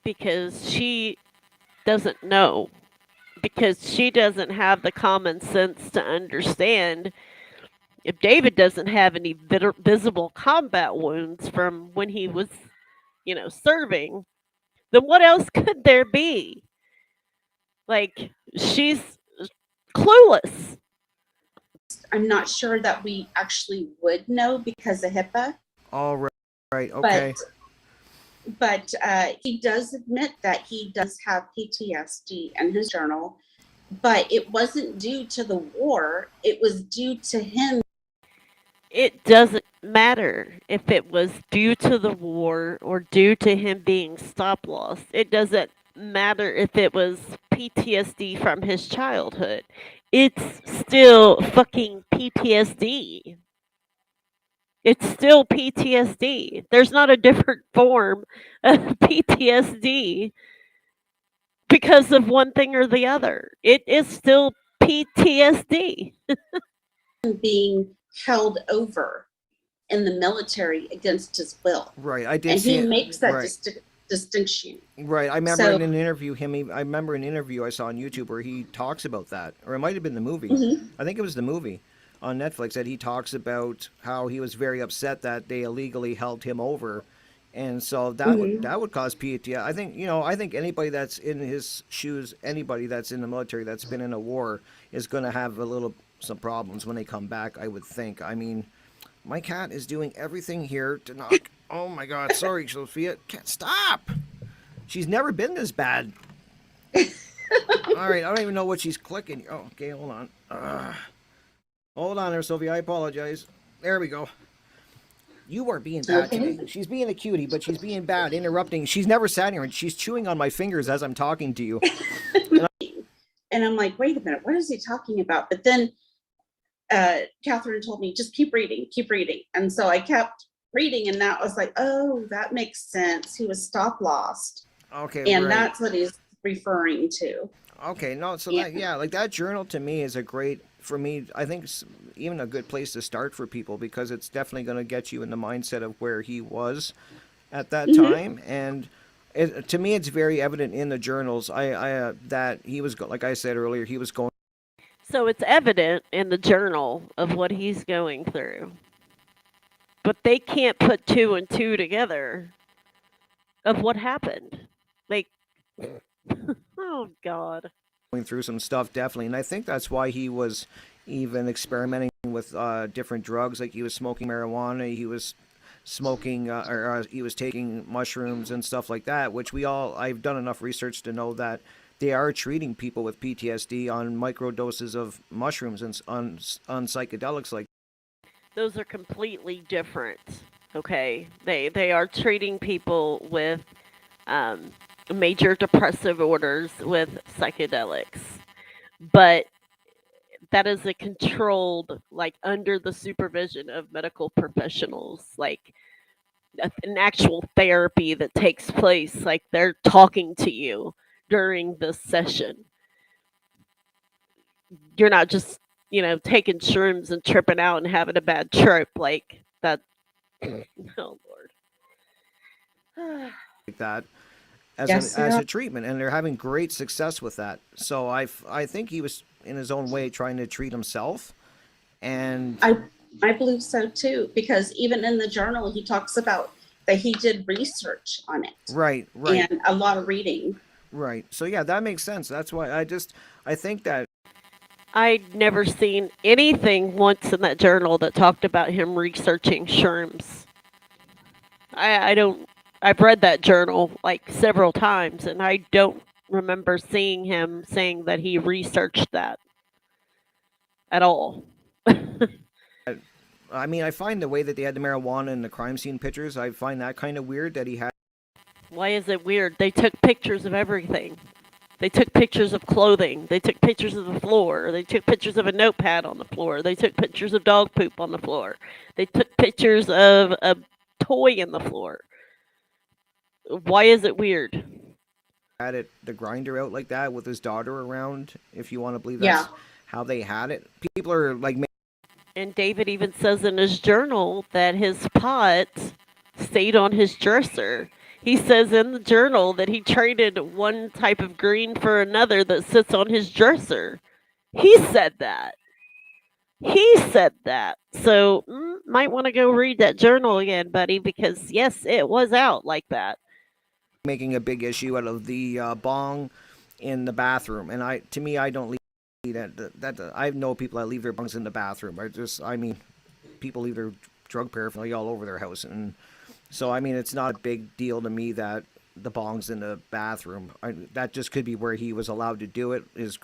Speaker 1: Because she doesn't know. Because she doesn't have the common sense to understand if David doesn't have any visible combat wounds from when he was, serving, then what else could there be? Like, she's clueless.
Speaker 3: I'm not sure that we actually would know because of HIPAA,
Speaker 2: All right, right,
Speaker 3: but
Speaker 2: okay.
Speaker 3: he does admit that he does have PTSD in his journal, but it wasn't due to the war. It was due to him.
Speaker 1: It doesn't matter if it was due to the war or due to him being stop loss. It doesn't matter if it was PTSD from his childhood. It's still fucking PTSD. It's still PTSD. There's not a different form of PTSD because of one thing or the other. It is still PTSD.
Speaker 3: Being held over in the military against his will.
Speaker 2: Right, I did
Speaker 3: And
Speaker 2: see
Speaker 3: he
Speaker 2: it.
Speaker 3: makes that
Speaker 2: Right,
Speaker 3: distinction.
Speaker 2: right. I remember
Speaker 3: So,
Speaker 2: in an interview I remember an interview I saw on YouTube where he talks about that, or it might have been the movie.
Speaker 3: mhm,
Speaker 2: I think it was the movie on Netflix that he talks about how he was very upset that they illegally held him over, and so
Speaker 3: mhm.
Speaker 2: that would cause PTSD. I think anybody that's in his shoes, anybody that's in the military that's been in a war is going to have a little some problems when they come back. I would think. I mean, my cat is doing everything here to knock. Oh my God! Sorry, Sophia. Can't stop. She's never been this bad. All right, I don't even know what she's clicking. Oh, okay, hold on. Hold on there, Sophia. I apologize. There we go. You are being bad
Speaker 3: Okay.
Speaker 2: today. She's being a cutie, but she's being bad, interrupting. She's never sat here and she's chewing on my fingers as I'm talking to you. And
Speaker 3: And I'm like, wait a minute, what is he talking about? But then Catherine told me, just keep reading, keep reading. And so I kept reading, and that was like, oh, that makes sense. He was stop lost.
Speaker 2: okay,
Speaker 3: And
Speaker 2: right.
Speaker 3: that's what he's referring to.
Speaker 2: Okay, no, so
Speaker 3: And
Speaker 2: that, yeah, like that journal to me is a great, for me, I think even a good place to start for people because it's definitely going to get you in the mindset of where he was at that
Speaker 3: mhm,
Speaker 2: time. And to me, it's very evident in the journals. That he was, like I said earlier, he was going
Speaker 1: So it's evident in the journal of what he's going through. But they can't put two and two together of what happened. Like, oh God.
Speaker 2: through some stuff, definitely. And I think that's why he was even experimenting with different drugs. Like he was smoking marijuana, he was smoking, he was taking mushrooms and stuff like that, which I've done enough research to know that they are treating people with PTSD on micro doses of mushrooms and on psychedelics like.
Speaker 1: Those are completely different. Okay, they are treating people with um, major depressive orders with psychedelics, but that is a controlled, like under the supervision of medical professionals, like an actual therapy that takes place. Like they're talking to you during this session. You're not just taking shrooms and tripping out and having a bad trip like that. Oh Lord.
Speaker 2: Like that as
Speaker 3: yes,
Speaker 2: as
Speaker 3: sir.
Speaker 2: a treatment, and they're having great success with that. So I think he was in his own way trying to treat himself, and
Speaker 3: I I believe so too, because even in the journal he talks about that he did research on it
Speaker 2: right, right,
Speaker 3: and a lot of reading.
Speaker 2: right. So yeah, that makes sense. That's why I think that
Speaker 1: I'd never seen anything once in that journal that talked about him researching shrooms. I don't. I've read that journal like several times, and I don't remember seeing him saying that he researched that at all.
Speaker 2: I mean I find the way that they had the marijuana in the crime scene pictures, I find that kind of weird that he had.
Speaker 1: Why is it weird? They took pictures of everything. They took pictures of clothing. They took pictures of the floor. They took pictures of a notepad on the floor. They took pictures of dog poop on the floor. They took pictures of a toy in the floor. Why is it weird?
Speaker 2: Had it the grinder out like that with his daughter around. If you want to believe
Speaker 3: Yeah.
Speaker 2: that's how they had it, people are like
Speaker 1: And David even says in his journal that his pot stayed on his dresser. He says in the journal that he traded one type of green for another that sits on his dresser. He said that. He said that. So, might want to go read that journal again, buddy, because yes, it was out like that.
Speaker 2: making a big issue out of the bong in the bathroom, and to me, I don't leave that. I know people that leave their bungs in the bathroom. I mean, people leave their drug paraphernalia all over their house, and so I mean, it's not a big deal to me that the bong's in the bathroom. That just could be where he was allowed to do it. His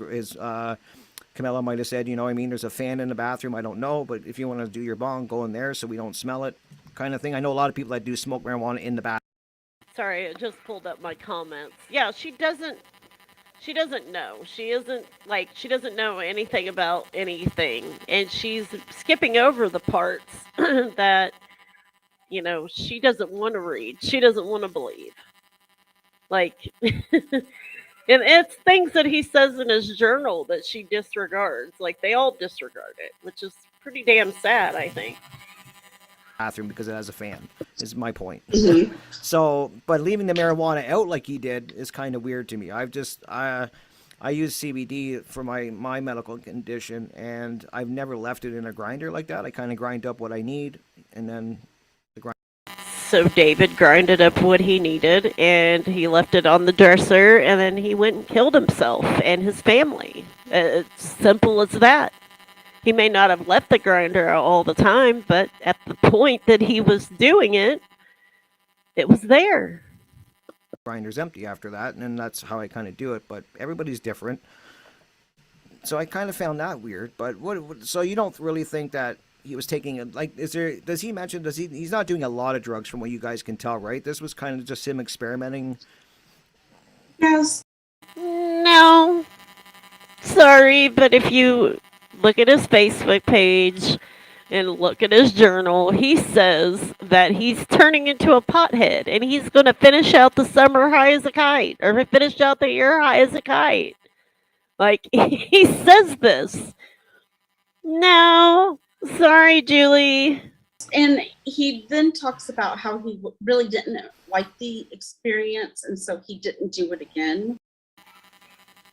Speaker 2: Camilla might have said, I mean, there's a fan in the bathroom. I don't know, but if you want to do your bong, go in there so we don't smell it, kind of thing. I know a lot of people that do smoke marijuana in the bathroom.
Speaker 1: Sorry, it just pulled up my comments. Yeah, she doesn't know. She doesn't know anything about anything, and she's skipping over the parts that she doesn't want to read. She doesn't want to believe. Like, and it's things that he says in his journal that she disregards. Like they all disregard it, which is pretty damn sad, I think.
Speaker 2: Bathroom because it has a fan. Is my point.
Speaker 3: Mhm.
Speaker 2: So, but leaving the marijuana out like he did is kind of weird to me. I use CBD for my medical condition, and I've never left it in a grinder like that. I kind of grind up what I need, and then the grind.
Speaker 1: So David grinded up what he needed and he left it on the dresser and then he went and killed himself and his family. It's simple as that. He may not have left the grinder out all the time, but at the point that he was doing it, it was there.
Speaker 2: Grinder's empty after that, and then that's how I kind of do it. But everybody's different, so I kind of found that weird. But so you don't really think that he was taking like is there does he mention does he's not doing a lot of drugs from what you guys can tell, right? This was kind of just him experimenting.
Speaker 3: Yes.
Speaker 1: No, sorry, but if you look at his Facebook page and look at his journal, he says that he's turning into a pothead and he's going to finish out the summer high as a kite or finish out the year high as a kite. Like, he says this. No, sorry, Julie.
Speaker 3: And he then talks about how he really didn't like the experience, and so he didn't do it again.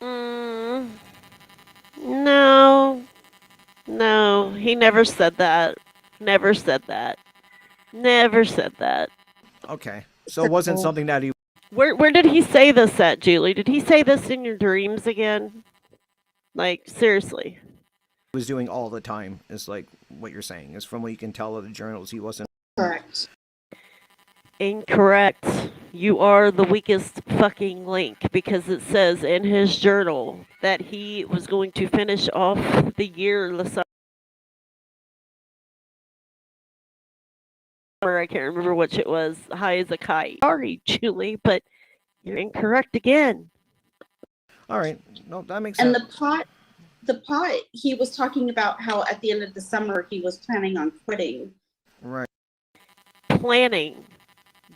Speaker 1: Mm, no, no, he never said that. Never said that. Never said that.
Speaker 2: Okay, so it wasn't something that he
Speaker 1: Where did he say this at, Julie? Did he say this in your dreams again? Like, seriously.
Speaker 2: was doing all the time. Is like what you're saying is from what you can tell of the journals, he wasn't.
Speaker 3: Correct.
Speaker 1: Incorrect. You are the weakest fucking link because it says in his journal that he was going to finish off the year the summer. I can't remember which it was. High as a kite. Sorry, Julie, but you're incorrect again.
Speaker 2: All right, no, that makes
Speaker 3: And
Speaker 2: sense.
Speaker 3: the pot, he was talking about how at the end of the summer he was planning on quitting.
Speaker 2: Right.
Speaker 1: Planning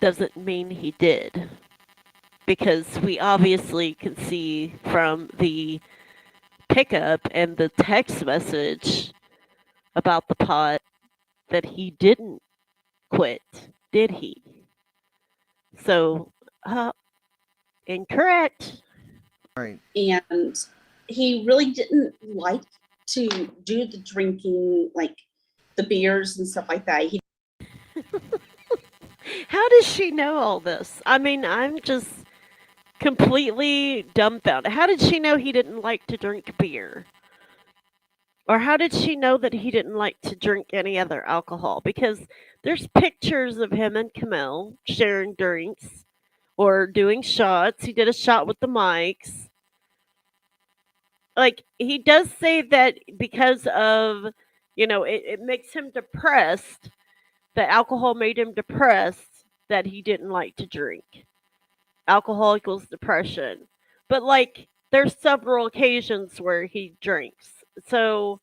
Speaker 1: doesn't mean he did. Because we obviously can see from the pickup and the text message about the pot that he didn't quit, did he? So, incorrect.
Speaker 2: Right.
Speaker 3: And he really didn't like to do the drinking, like the beers and stuff like that.
Speaker 1: How does she know all this? I mean, I'm just completely dumbfounded. How did she know he didn't like to drink beer? Or how did she know that he didn't like to drink any other alcohol? Because there's pictures of him and Camille sharing drinks or doing shots. He did a shot with the mics. Like, he does say that because of, it makes him depressed, that alcohol made him depressed, that he didn't like to drink. Alcohol equals depression. But, like, there's several occasions where he drinks. So,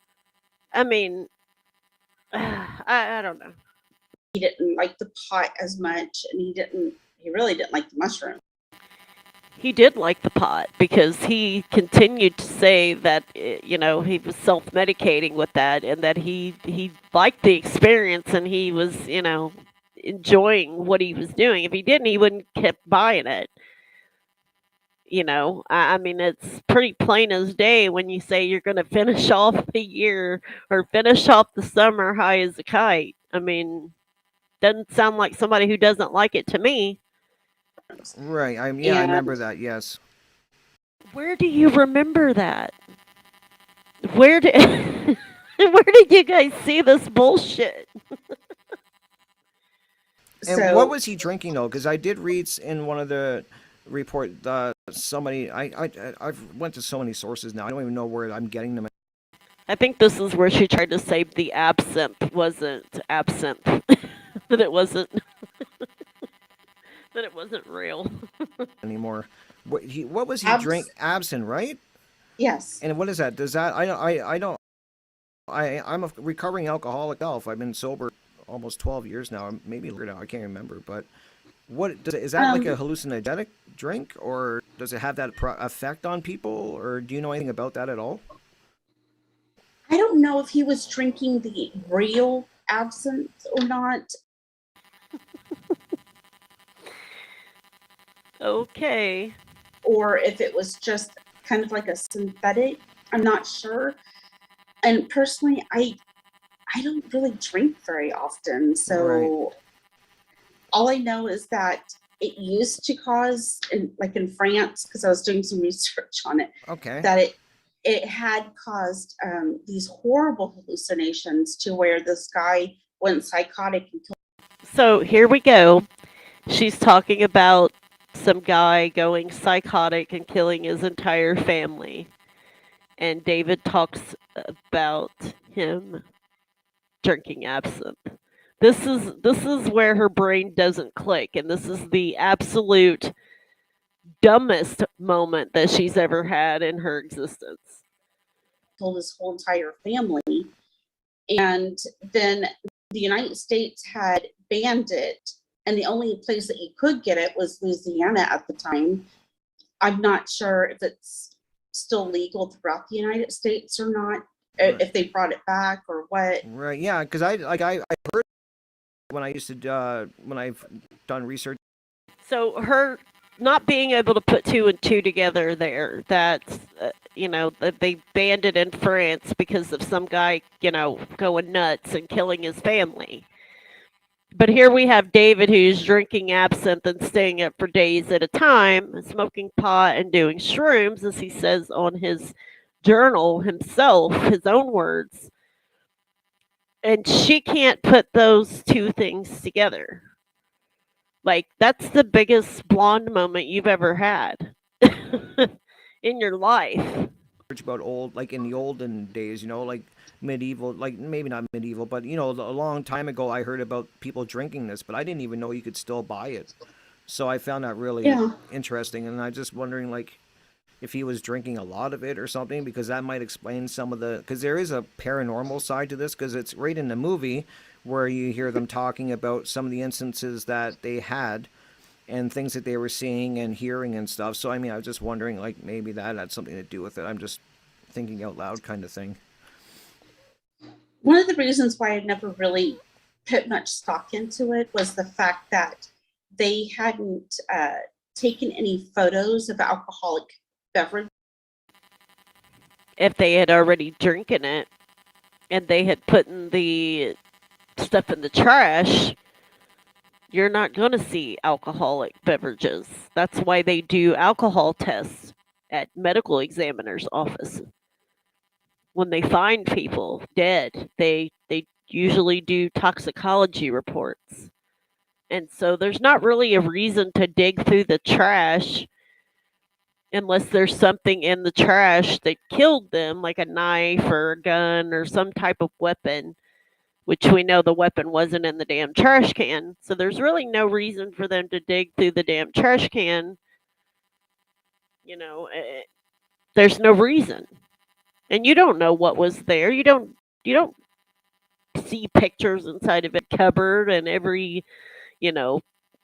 Speaker 1: I mean, I don't know.
Speaker 3: He didn't like the pot as much, and he really didn't like the mushroom.
Speaker 1: He did like the pot because he continued to say that he was self-medicating with that and that he liked the experience and he was enjoying what he was doing. If he didn't, he wouldn't kept buying it. I mean, it's pretty plain as day when you say you're going to finish off the year or finish off the summer high as a kite. I mean, doesn't sound like somebody who doesn't like it to me.
Speaker 2: Right. I
Speaker 3: And
Speaker 2: remember that. Yes.
Speaker 1: Where do you remember that? Where did where did you guys see this bullshit?
Speaker 2: And
Speaker 3: so
Speaker 2: what was he drinking though? Because I did read in one of the report somebody I've went to so many sources now. I don't even know where I'm getting them.
Speaker 1: I think this is where she tried to say the absinthe wasn't absinthe. that it wasn't that it wasn't real.
Speaker 2: Anymore. What was he drink? Absinthe, right?
Speaker 3: Yes.
Speaker 2: And what is that? Does that I don't I'm a recovering alcoholic myself. I've been sober almost 12 years now, maybe longer now. I can't remember, but is that like a hallucinogenic drink, or does it have that effect on people, or do you know anything about that at all?
Speaker 3: I don't know if he was drinking the real absinthe or not.
Speaker 1: Okay.
Speaker 3: Or if it was just kind of like a synthetic. I'm not sure. And personally, I don't really drink very often. So
Speaker 2: Right.
Speaker 3: all I know is that it used to cause, in France, because I was doing some research on it,
Speaker 2: Okay.
Speaker 3: that it had caused these horrible hallucinations to where this guy went psychotic and killed.
Speaker 1: So here we go. She's talking about some guy going psychotic and killing his entire family. And David talks about him drinking absinthe. This is where her brain doesn't click, and this is the absolute dumbest moment that she's ever had in her existence.
Speaker 3: Told his whole entire family. And then the United States had banned it, and the only place that you could get it was Louisiana at the time. I'm not sure if it's still legal throughout the United States or not,
Speaker 2: Right.
Speaker 3: if they brought it back or what.
Speaker 2: Right. Yeah. Because I heard when I used to when I've done research.
Speaker 1: So her not being able to put two and two together there, that's, that they banned it in France because of some guy, going nuts and killing his family. But here we have David who's drinking absinthe and staying up for days at a time, smoking pot and doing shrooms, as he says on his journal himself, his own words. And she can't put those two things together. Like, that's the biggest blonde moment you've ever had in your life.
Speaker 2: About old, like in the olden days, like medieval, like maybe not medieval, but a long time ago, I heard about people drinking this, but I didn't even know you could still buy it. So I found that really
Speaker 3: Yeah.
Speaker 2: interesting, and I just wondering, like, if he was drinking a lot of it or something, because that might explain some of the, because there is a paranormal side to this, because it's right in the movie where you hear them talking about some of the instances that they had and things that they were seeing and hearing and stuff. So I mean, I was just wondering, like, maybe that had something to do with it. I'm just thinking out loud, kind of thing.
Speaker 3: One of the reasons why I never really put much stock into it was the fact that they hadn't taken any photos of alcoholic beverage.
Speaker 1: If they had already drinking it and they had put in the stuff in the trash, you're not going to see alcoholic beverages. That's why they do alcohol tests at medical examiner's office. When they find people dead, they usually do toxicology reports. And so there's not really a reason to dig through the trash unless there's something in the trash that killed them, like a knife or a gun or some type of weapon, which we know the weapon wasn't in the damn trash can. So there's really no reason for them to dig through the damn trash can. You know, there's no reason. And you don't know what was there. You don't see pictures inside of a cupboard and every,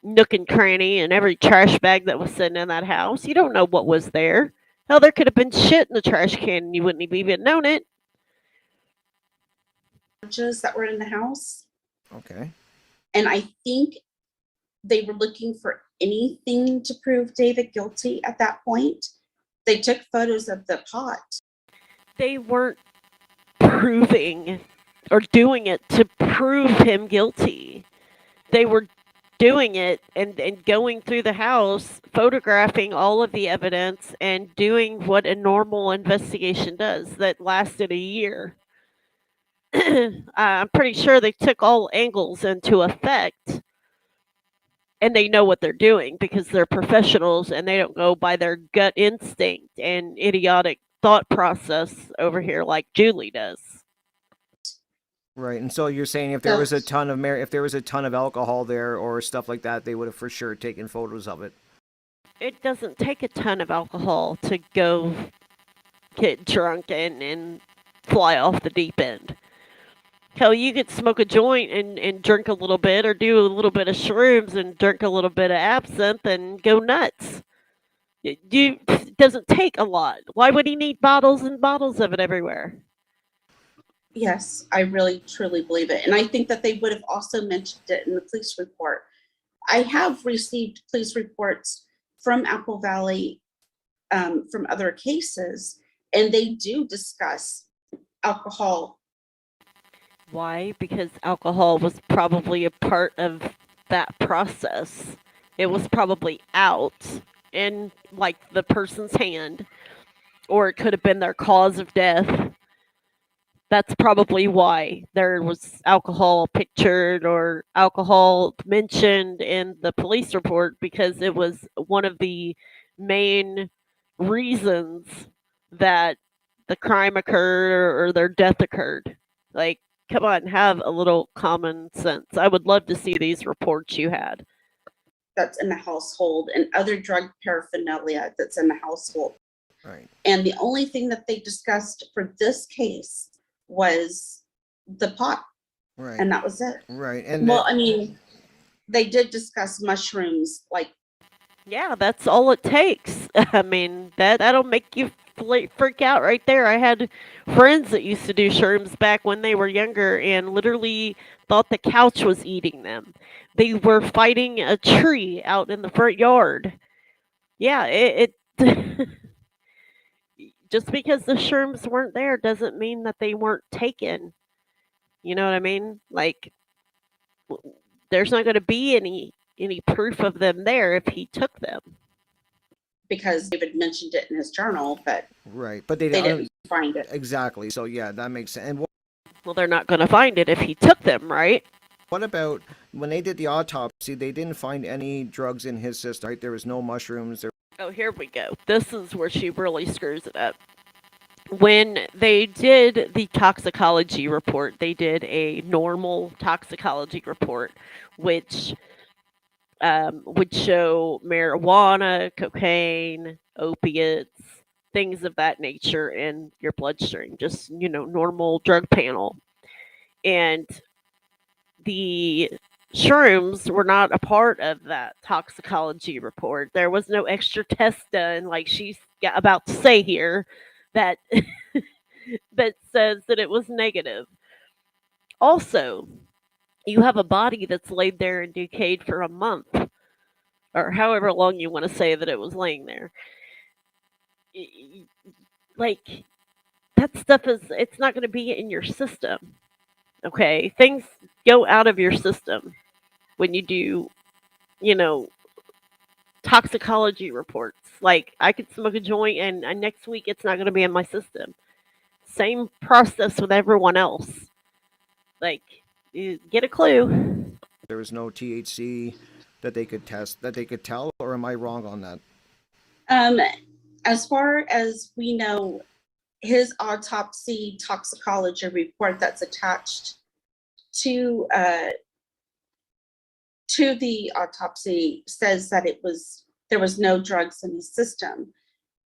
Speaker 1: nook and cranny and every trash bag that was sitting in that house. You don't know what was there. Hell, there could have been shit in the trash can and you wouldn't have even known it.
Speaker 3: That were in the house.
Speaker 2: Okay.
Speaker 3: And I think they were looking for anything to prove David guilty at that point. They took photos of the pot.
Speaker 1: They weren't proving or doing it to prove him guilty. They were doing it and going through the house, photographing all of the evidence and doing what a normal investigation does that lasted a year. I'm pretty sure they took all angles into effect and they know what they're doing because they're professionals and they don't go by their gut instinct and idiotic thought process over here like Julie does.
Speaker 2: Right. And so you're saying if there was a ton of if there was a ton of alcohol there or stuff like that, they would have for sure taken photos of it.
Speaker 1: It doesn't take a ton of alcohol to go get drunk and fly off the deep end. Hell, you could smoke a joint and drink a little bit, or do a little bit of shrooms and drink a little bit of absinthe and go nuts. It doesn't take a lot. Why would he need bottles and bottles of it everywhere?
Speaker 3: Yes, I really truly believe it. And I think that they would have also mentioned it in the police report. I have received police reports from Apple Valley from other cases, and they do discuss alcohol.
Speaker 1: Why? Because alcohol was probably a part of that process. It was probably out in, like, the person's hand, or it could have been their cause of death. That's probably why there was alcohol pictured or alcohol mentioned in the police report, because it was one of the main reasons that the crime occurred or their death occurred. Like, Come on, have a little common sense. I would love to see these reports you had.
Speaker 3: That's in the household and other drug paraphernalia that's in the household.
Speaker 2: Right.
Speaker 3: And the only thing that they discussed for this case was the pot,
Speaker 2: Right.
Speaker 3: and that was it.
Speaker 2: Right. And
Speaker 3: Well, I mean, they did discuss mushrooms, like,
Speaker 1: Yeah, that's all it takes. I mean, that'll make you freak out right there. I had friends that used to do shrooms back when they were younger and literally thought the couch was eating them. They were fighting a tree out in the front yard. Yeah, it just because the shrooms weren't there doesn't mean that they weren't taken. You know what I mean? Like there's not going to be any proof of them there if he took them.
Speaker 3: because David mentioned it in his journal, but
Speaker 2: right, but they
Speaker 3: they didn't find it.
Speaker 2: exactly. So yeah, that makes sense. And
Speaker 1: Well, they're not going to find it if he took them, right?
Speaker 2: what about when they did the autopsy? They didn't find any drugs in his system, right? There was no mushrooms. There.
Speaker 1: Oh, here we go. This is where she really screws it up. When they did the toxicology report, they did a normal toxicology report, which would show marijuana, cocaine, opiates, things of that nature in your bloodstream, just, normal drug panel. And the shrooms were not a part of that toxicology report. There was no extra test done, like she's about to say here, that that says that it was negative. Also, you have a body that's laid there and decayed for a month, or however long you want to say that it was laying there. Like that stuff it's not going to be in your system. Okay, things go out of your system when you do, you know, toxicology reports. Like I could smoke a joint and next week it's not going to be in my system. Same process with everyone else. Like, you get a clue.
Speaker 2: There was no THC that they could test, that they could tell, or am I wrong on that?
Speaker 3: As far as we know, his autopsy toxicology report that's attached to the autopsy says that there was no drugs in his system.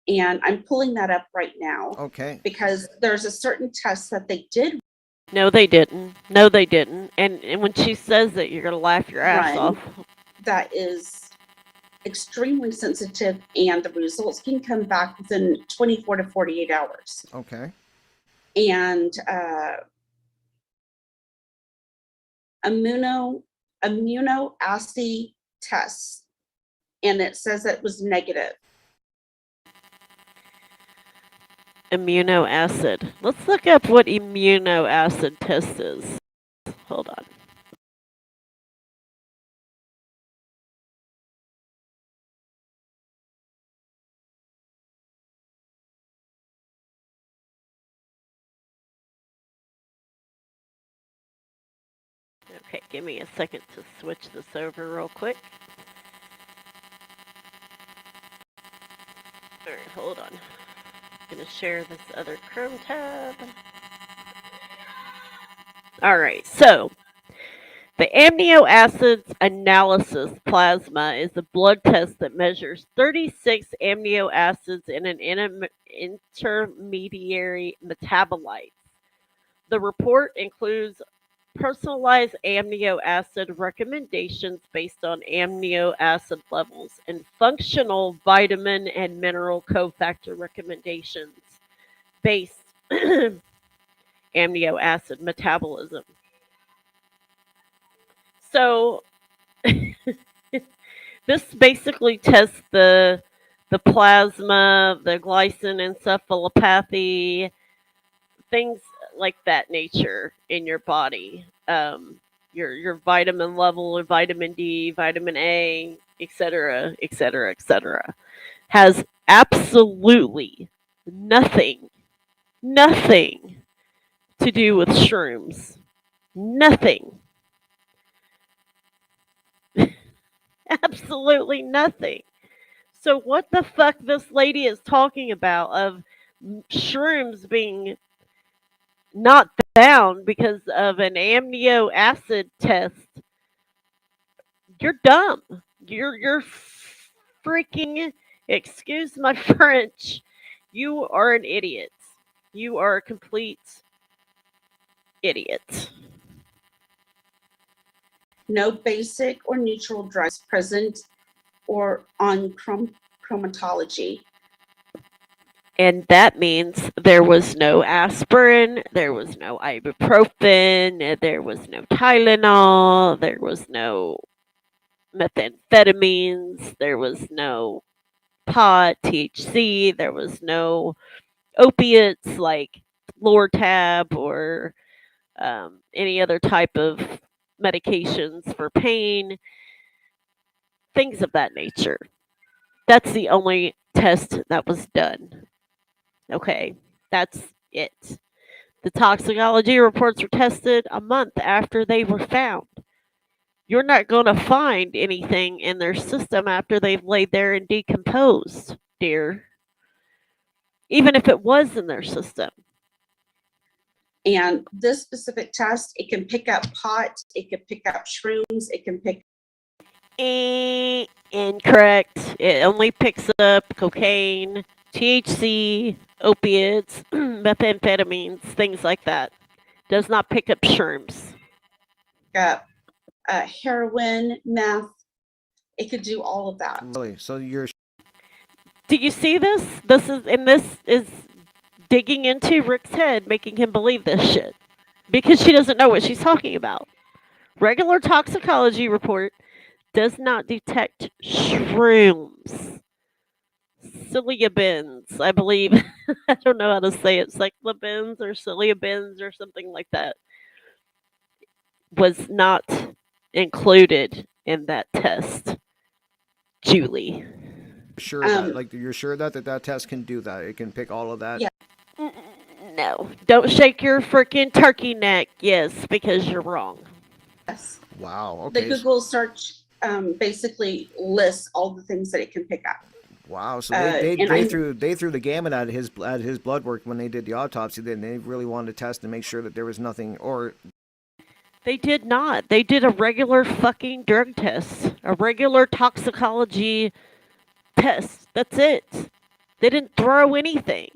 Speaker 3: And I'm pulling that up right now.
Speaker 2: Okay.
Speaker 3: Because there's a certain test that they did.
Speaker 1: No, they didn't. No, they didn't. And when she says that, you're gonna laugh your ass
Speaker 3: run
Speaker 1: off.
Speaker 3: That is extremely sensitive, and the results can come back within 24 to 48 hours.
Speaker 2: Okay.
Speaker 3: And immunoassay tests, and it says it was negative.
Speaker 1: Amino acid. Let's look up what amino acid test is. Hold on. Okay, give me a second to switch this over real quick. Alright, hold on. I'm gonna share this other Chrome tab. Alright, so the amino acids analysis plasma is a blood test that measures 36 amino acids in an intermediary metabolite. The report includes personalized amino acid recommendations based on amino acid levels and functional vitamin and mineral cofactor recommendations based amino acid metabolism. So this basically tests the plasma, the glycine encephalopathy, things like that nature in your body. Your vitamin level of vitamin D, vitamin A, etc., etc., etc. Has absolutely nothing to do with shrooms. Nothing. Absolutely nothing. So what the fuck this lady is talking about of shrooms being not found because of an amino acid test, you're dumb. You're freaking, excuse my French, you are an idiot. You are a complete idiot.
Speaker 3: No basic or neutral drugs present or on chromatology.
Speaker 1: And that means there was no aspirin, there was no ibuprofen, there was no Tylenol, there was no methamphetamines, there was no pot, THC, there was no opiates like Lortab or any other type of medications for pain, things of that nature. That's the only test that was done. Okay, that's it. The toxicology reports were tested a month after they were found. You're not going to find anything in their system after they've laid there and decomposed, dear. Even if it was in their system.
Speaker 3: And this specific test, it can pick up pot, it can pick up shrooms, it can pick
Speaker 1: Incorrect. It only picks up cocaine, THC, opiates, methamphetamines, things like that. Does not pick up shrooms.
Speaker 3: up heroin, meth. It could do all of that.
Speaker 2: Really? So you're
Speaker 1: Do you see this? This is digging into Rick's head, making him believe this shit. Because she doesn't know what she's talking about. Regular toxicology report does not detect shrooms. Psilocybins, I believe. I don't know how to say it. Cyclobins or psilocybins or something like that was not included in that test. Julie.
Speaker 2: sure that like you're sure that that test can do that. It can pick all of that.
Speaker 3: Yeah.
Speaker 1: No. Don't shake your freaking turkey neck. Yes, because you're wrong.
Speaker 3: Yes.
Speaker 2: Wow.
Speaker 3: The
Speaker 2: Okay.
Speaker 3: Google search basically lists all the things that it can pick up.
Speaker 2: Wow. So
Speaker 3: and I
Speaker 2: threw the gamut at his blood work when they did the autopsy. Then they really wanted to test and make sure that there was nothing or
Speaker 1: They did not. They did a regular fucking drug test, a regular toxicology test. That's it. They didn't throw anything.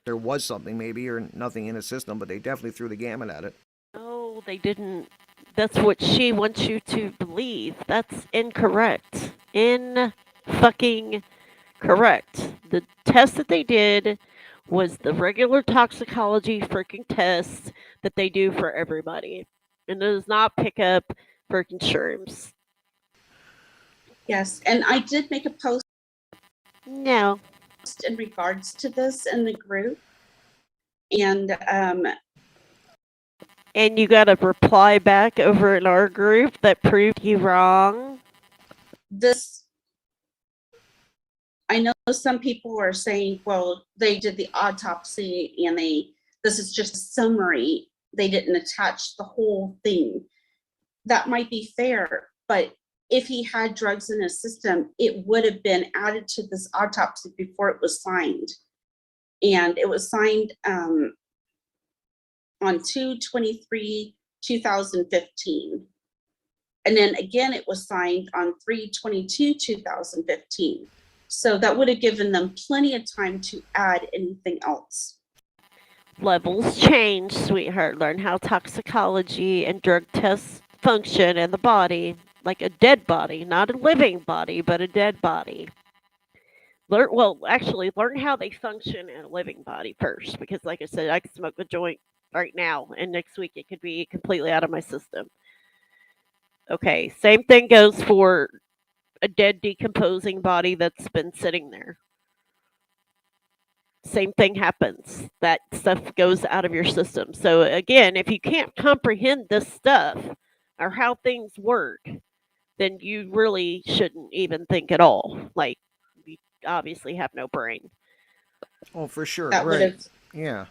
Speaker 2: there was something maybe or nothing in his system, but they definitely threw the gamut at it.
Speaker 1: No, they didn't. That's what she wants you to believe. That's incorrect. In fucking correct. The test that they did was the regular toxicology freaking test that they do for everybody. And it does not pick up freaking shrooms.
Speaker 3: yes, and I did make a post
Speaker 1: No.
Speaker 3: in regards to this in the group, and
Speaker 1: And you got a reply back over in our group that proved you wrong.
Speaker 3: this, I know some people are saying, well, they did the autopsy and this is just a summary. They didn't attach the whole thing. That might be fair, but if he had drugs in his system, it would have been added to this autopsy before it was signed. And it was signed on 2/23/2015. And then again, it was signed on 3/22/2015. So that would have given them plenty of time to add anything else.
Speaker 1: Levels change, sweetheart. Learn how toxicology and drug tests function in the body, like a dead body, not a living body, but a dead body. Learn how they function in a living body first, because, like I said, I could smoke a joint right now, and next week it could be completely out of my system. Okay, same thing goes for a dead, decomposing body that's been sitting there. Same thing happens. That stuff goes out of your system. So again, if you can't comprehend this stuff or how things work, then you really shouldn't even think at all. Like, you obviously have no brain.
Speaker 2: Oh, for sure.
Speaker 3: That would
Speaker 2: Right.
Speaker 3: have,
Speaker 2: Yeah.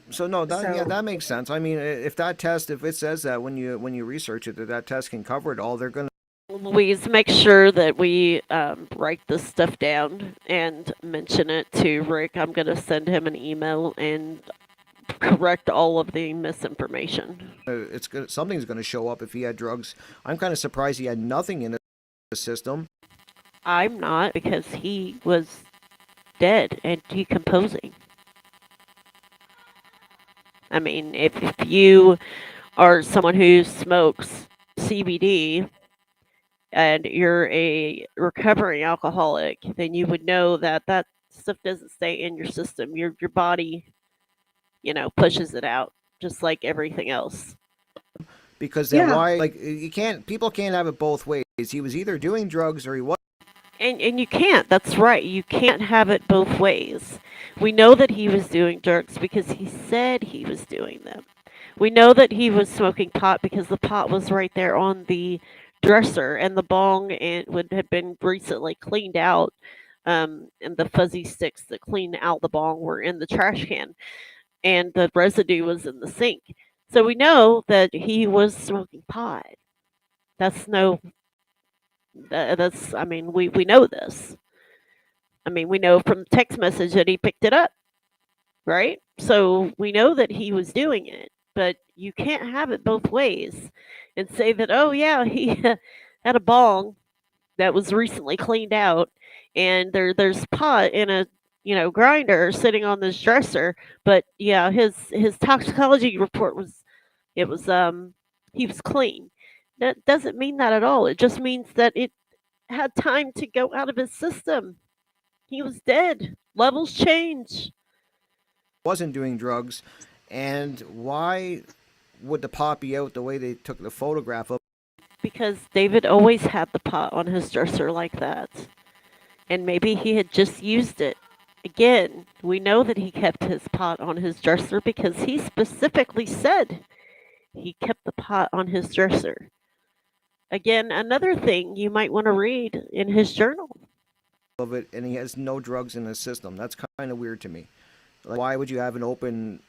Speaker 2: So no,
Speaker 3: so
Speaker 2: that makes sense. I mean, if that test, if it says that when you research it, that that test can cover it all, they're gonna.
Speaker 1: Louise, make sure that we write this stuff down and mention it to Rick. I'm going to send him an email and correct all of the misinformation.
Speaker 2: Something's going to show up if he had drugs. I'm kind of surprised he had nothing in his system.
Speaker 1: I'm not, because he was dead and decomposing. I mean, if you are someone who smokes CBD and you're a recovering alcoholic, then you would know that that stuff doesn't stay in your system. Your body, pushes it out just like everything else.
Speaker 2: Because then
Speaker 3: Yeah.
Speaker 2: why, like, you can't, people can't have it both ways. He was either doing drugs or he was.
Speaker 1: And you can't. That's right. You can't have it both ways. We know that he was doing drugs because he said he was doing them. We know that he was smoking pot because the pot was right there on the dresser, and the bong and would have been recently cleaned out. And the fuzzy sticks that clean out the bong were in the trash can, and the residue was in the sink. So we know that he was smoking pot. That's no. That's. I mean, we know this. I mean, we know from the text message that he picked it up, right? So we know that he was doing it, but you can't have it both ways and say that, oh, yeah, he had a bong that was recently cleaned out and there's pot in a grinder sitting on this dresser, but yeah, his toxicology report was, it was he was clean. That doesn't mean that at all. It just means that it had time to go out of his system. He was dead. Levels change.
Speaker 2: Wasn't doing drugs, and why would the pot be out the way they took the photograph of?
Speaker 1: Because David always had the pot on his dresser like that. And maybe he had just used it. Again, we know that he kept his pot on his dresser because he specifically said he kept the pot on his dresser. Again, another thing you might want to read in his journal.
Speaker 2: Of it, and he has no drugs in his system. That's kind of weird to me. Like, why would you have an open?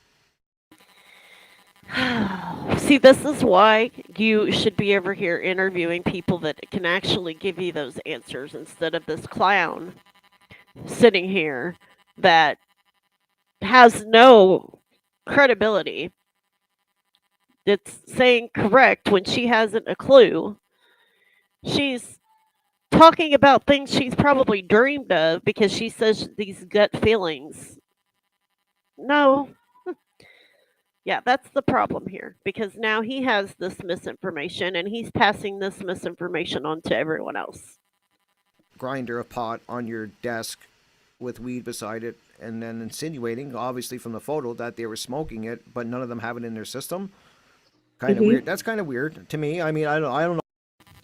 Speaker 1: See, this is why you should be over here interviewing people that can actually give you those answers instead of this clown sitting here that has no credibility, that's saying correct when she hasn't a clue. She's talking about things she's probably dreamed of because she says these gut feelings. No. Yeah, that's the problem here because now he has this misinformation and he's passing this misinformation on to everyone else.
Speaker 2: Grinder of pot on your desk with weed beside it, and then insinuating, obviously from the photo, that they were smoking it, but none of them have it in their system. Kind of weird.
Speaker 3: Mm-hmm.
Speaker 2: That's kind of weird to me. I mean, I don't know.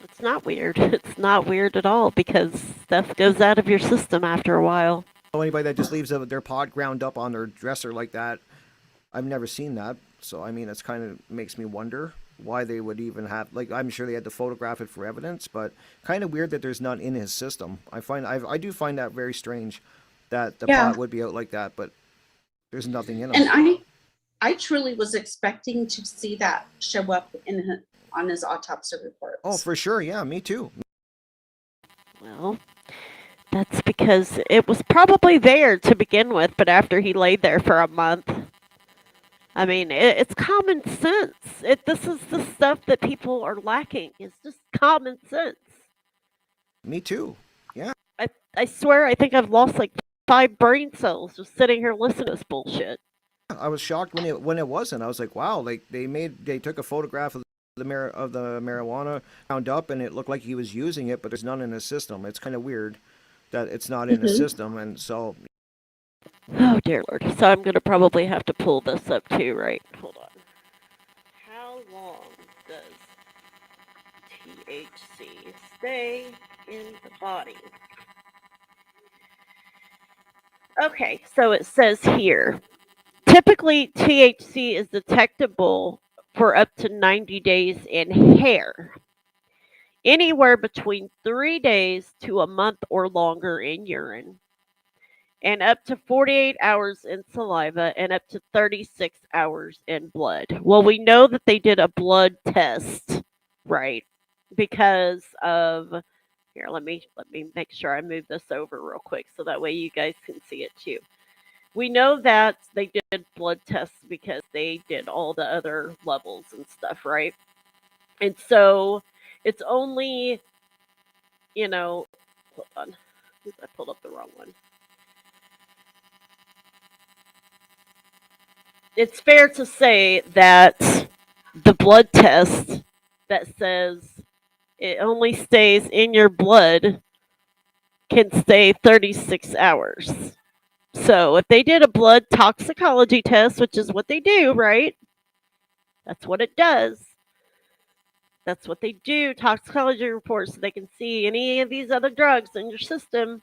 Speaker 1: It's not weird. It's not weird at all because stuff goes out of your system after a while.
Speaker 2: Anybody that just leaves their pot ground up on their dresser like that. I've never seen that. So I mean, it's kind of makes me wonder why they would even have, like, I'm sure they had to photograph it for evidence, but kind of weird that there's none in his system. I do find that very strange that the
Speaker 3: Yeah.
Speaker 2: pot would be out like that, but there's nothing in
Speaker 3: And
Speaker 2: him.
Speaker 3: I truly was expecting to see that show up on his autopsy report.
Speaker 2: Oh, for sure. Yeah, me too.
Speaker 1: Well, that's because it was probably there to begin with, but after he laid there for a month. I mean, it's common sense. This is the stuff that people are lacking. It's just common sense.
Speaker 2: Me too. Yeah.
Speaker 1: I swear, I think I've lost like 5 brain cells just sitting here listening to this bullshit.
Speaker 2: I was shocked when it wasn't. I was like, wow, like they took a photograph of the marijuana found up, and it looked like he was using it, but there's none in his system. It's kind of weird that it's not in his
Speaker 3: Mm-hmm.
Speaker 2: system, and so
Speaker 1: Oh, dear Lord. So I'm going to probably have to pull this up too, right? Hold on. How long does THC stay in the body? Okay, so it says here, typically THC is detectable for up to 90 days in hair, anywhere between 3 days to a month or longer in urine, and up to 48 hours in saliva and up to 36 hours in blood. Well, we know that they did a blood test, right? Because of, here, let me make sure I move this over real quick so that way you guys can see it too. We know that they did blood tests because they did all the other levels and stuff, right? And so it's only, you know, hold on. I pulled up the wrong one. It's fair to say that the blood test that says it only stays in your blood can stay 36 hours. So if they did a blood toxicology test, which is what they do, right? That's what it does. That's what they do, toxicology reports, so they can see any of these other drugs in your system.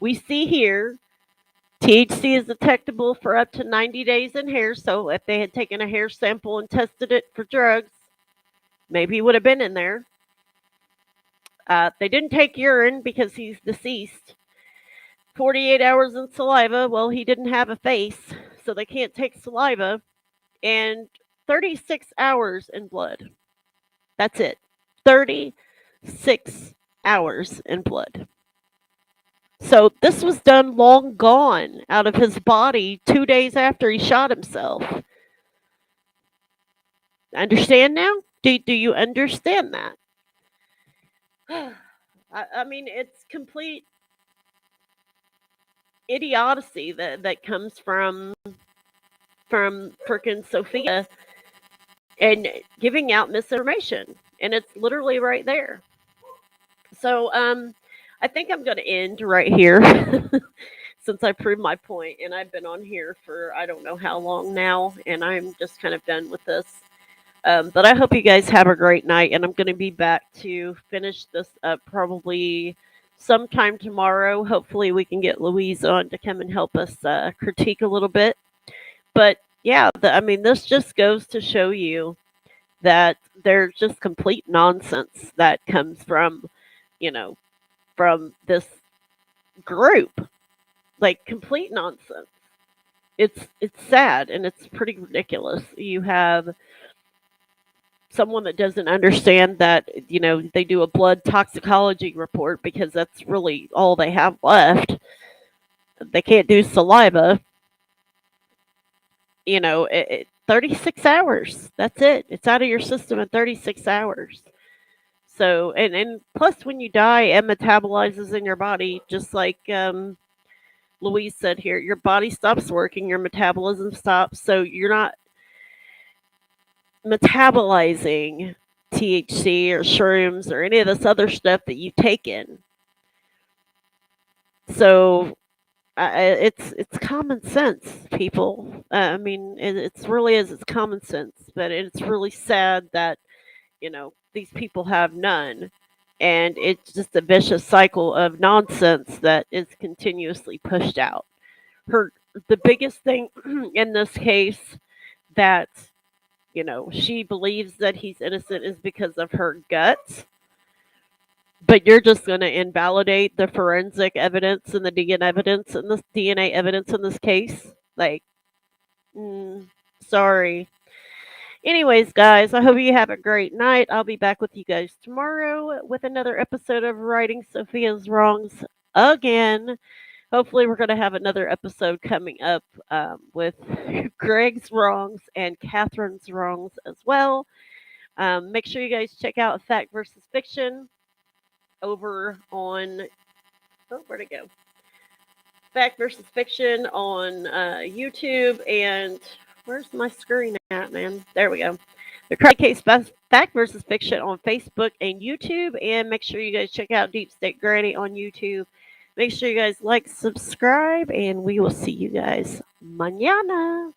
Speaker 1: We see here THC is detectable for up to 90 days in hair. So if they had taken a hair sample and tested it for drugs, maybe it would have been in there. They didn't take urine because he's deceased. 48 hours in saliva. Well, he didn't have a face, so they can't take saliva. And 36 hours in blood. That's it. 36 hours in blood. So this was done long gone out of his body 2 days after he shot himself. Understand now? Do you understand that? I mean, it's complete idiocy that comes from frickin' Sophia and giving out misinformation, and it's literally right there. So I think I'm going to end right here since I proved my point, and I've been on here for I don't know how long now, and I'm just kind of done with this. But I hope you guys have a great night, and I'm going to be back to finish this up probably sometime tomorrow. Hopefully, we can get Louise on to come and help us critique a little bit. But yeah, I mean, this just goes to show you that there's just complete nonsense that comes from, you know, from this group. Like complete nonsense. It's sad and it's pretty ridiculous. You have someone that doesn't understand that they do a blood toxicology report because that's really all they have left. They can't do saliva. 36 hours. That's it. It's out of your system in 36 hours. So and plus when you die, it metabolizes in your body just like Louise said here. Your body stops working, your metabolism stops, so you're not metabolizing THC or shrooms or any of this other stuff that you take in. So it's common sense, people. I mean, it's really is. It's common sense, but it's really sad that these people have none, and it's just a vicious cycle of nonsense that is continuously pushed out. The biggest thing in this case that she believes that he's innocent is because of her guts. But you're just going to invalidate the forensic evidence and the DNA evidence in this case. Like, sorry. Anyways, guys, I hope you have a great night. I'll be back with you guys tomorrow with another episode of Righting Sophia's Wrongs again. Hopefully, we're going to have another episode coming up with Greg's wrongs and Catherine's wrongs as well. Make sure you guys check out Fact versus Fiction over on where'd it go? Fact versus Fiction on YouTube, and where's my screen at, man? There we go. The Crime Case Fact versus Fiction on Facebook and YouTube, and make sure you guys check out Deep State Granny on YouTube. Make sure you guys like, subscribe, and we will see you guys mañana.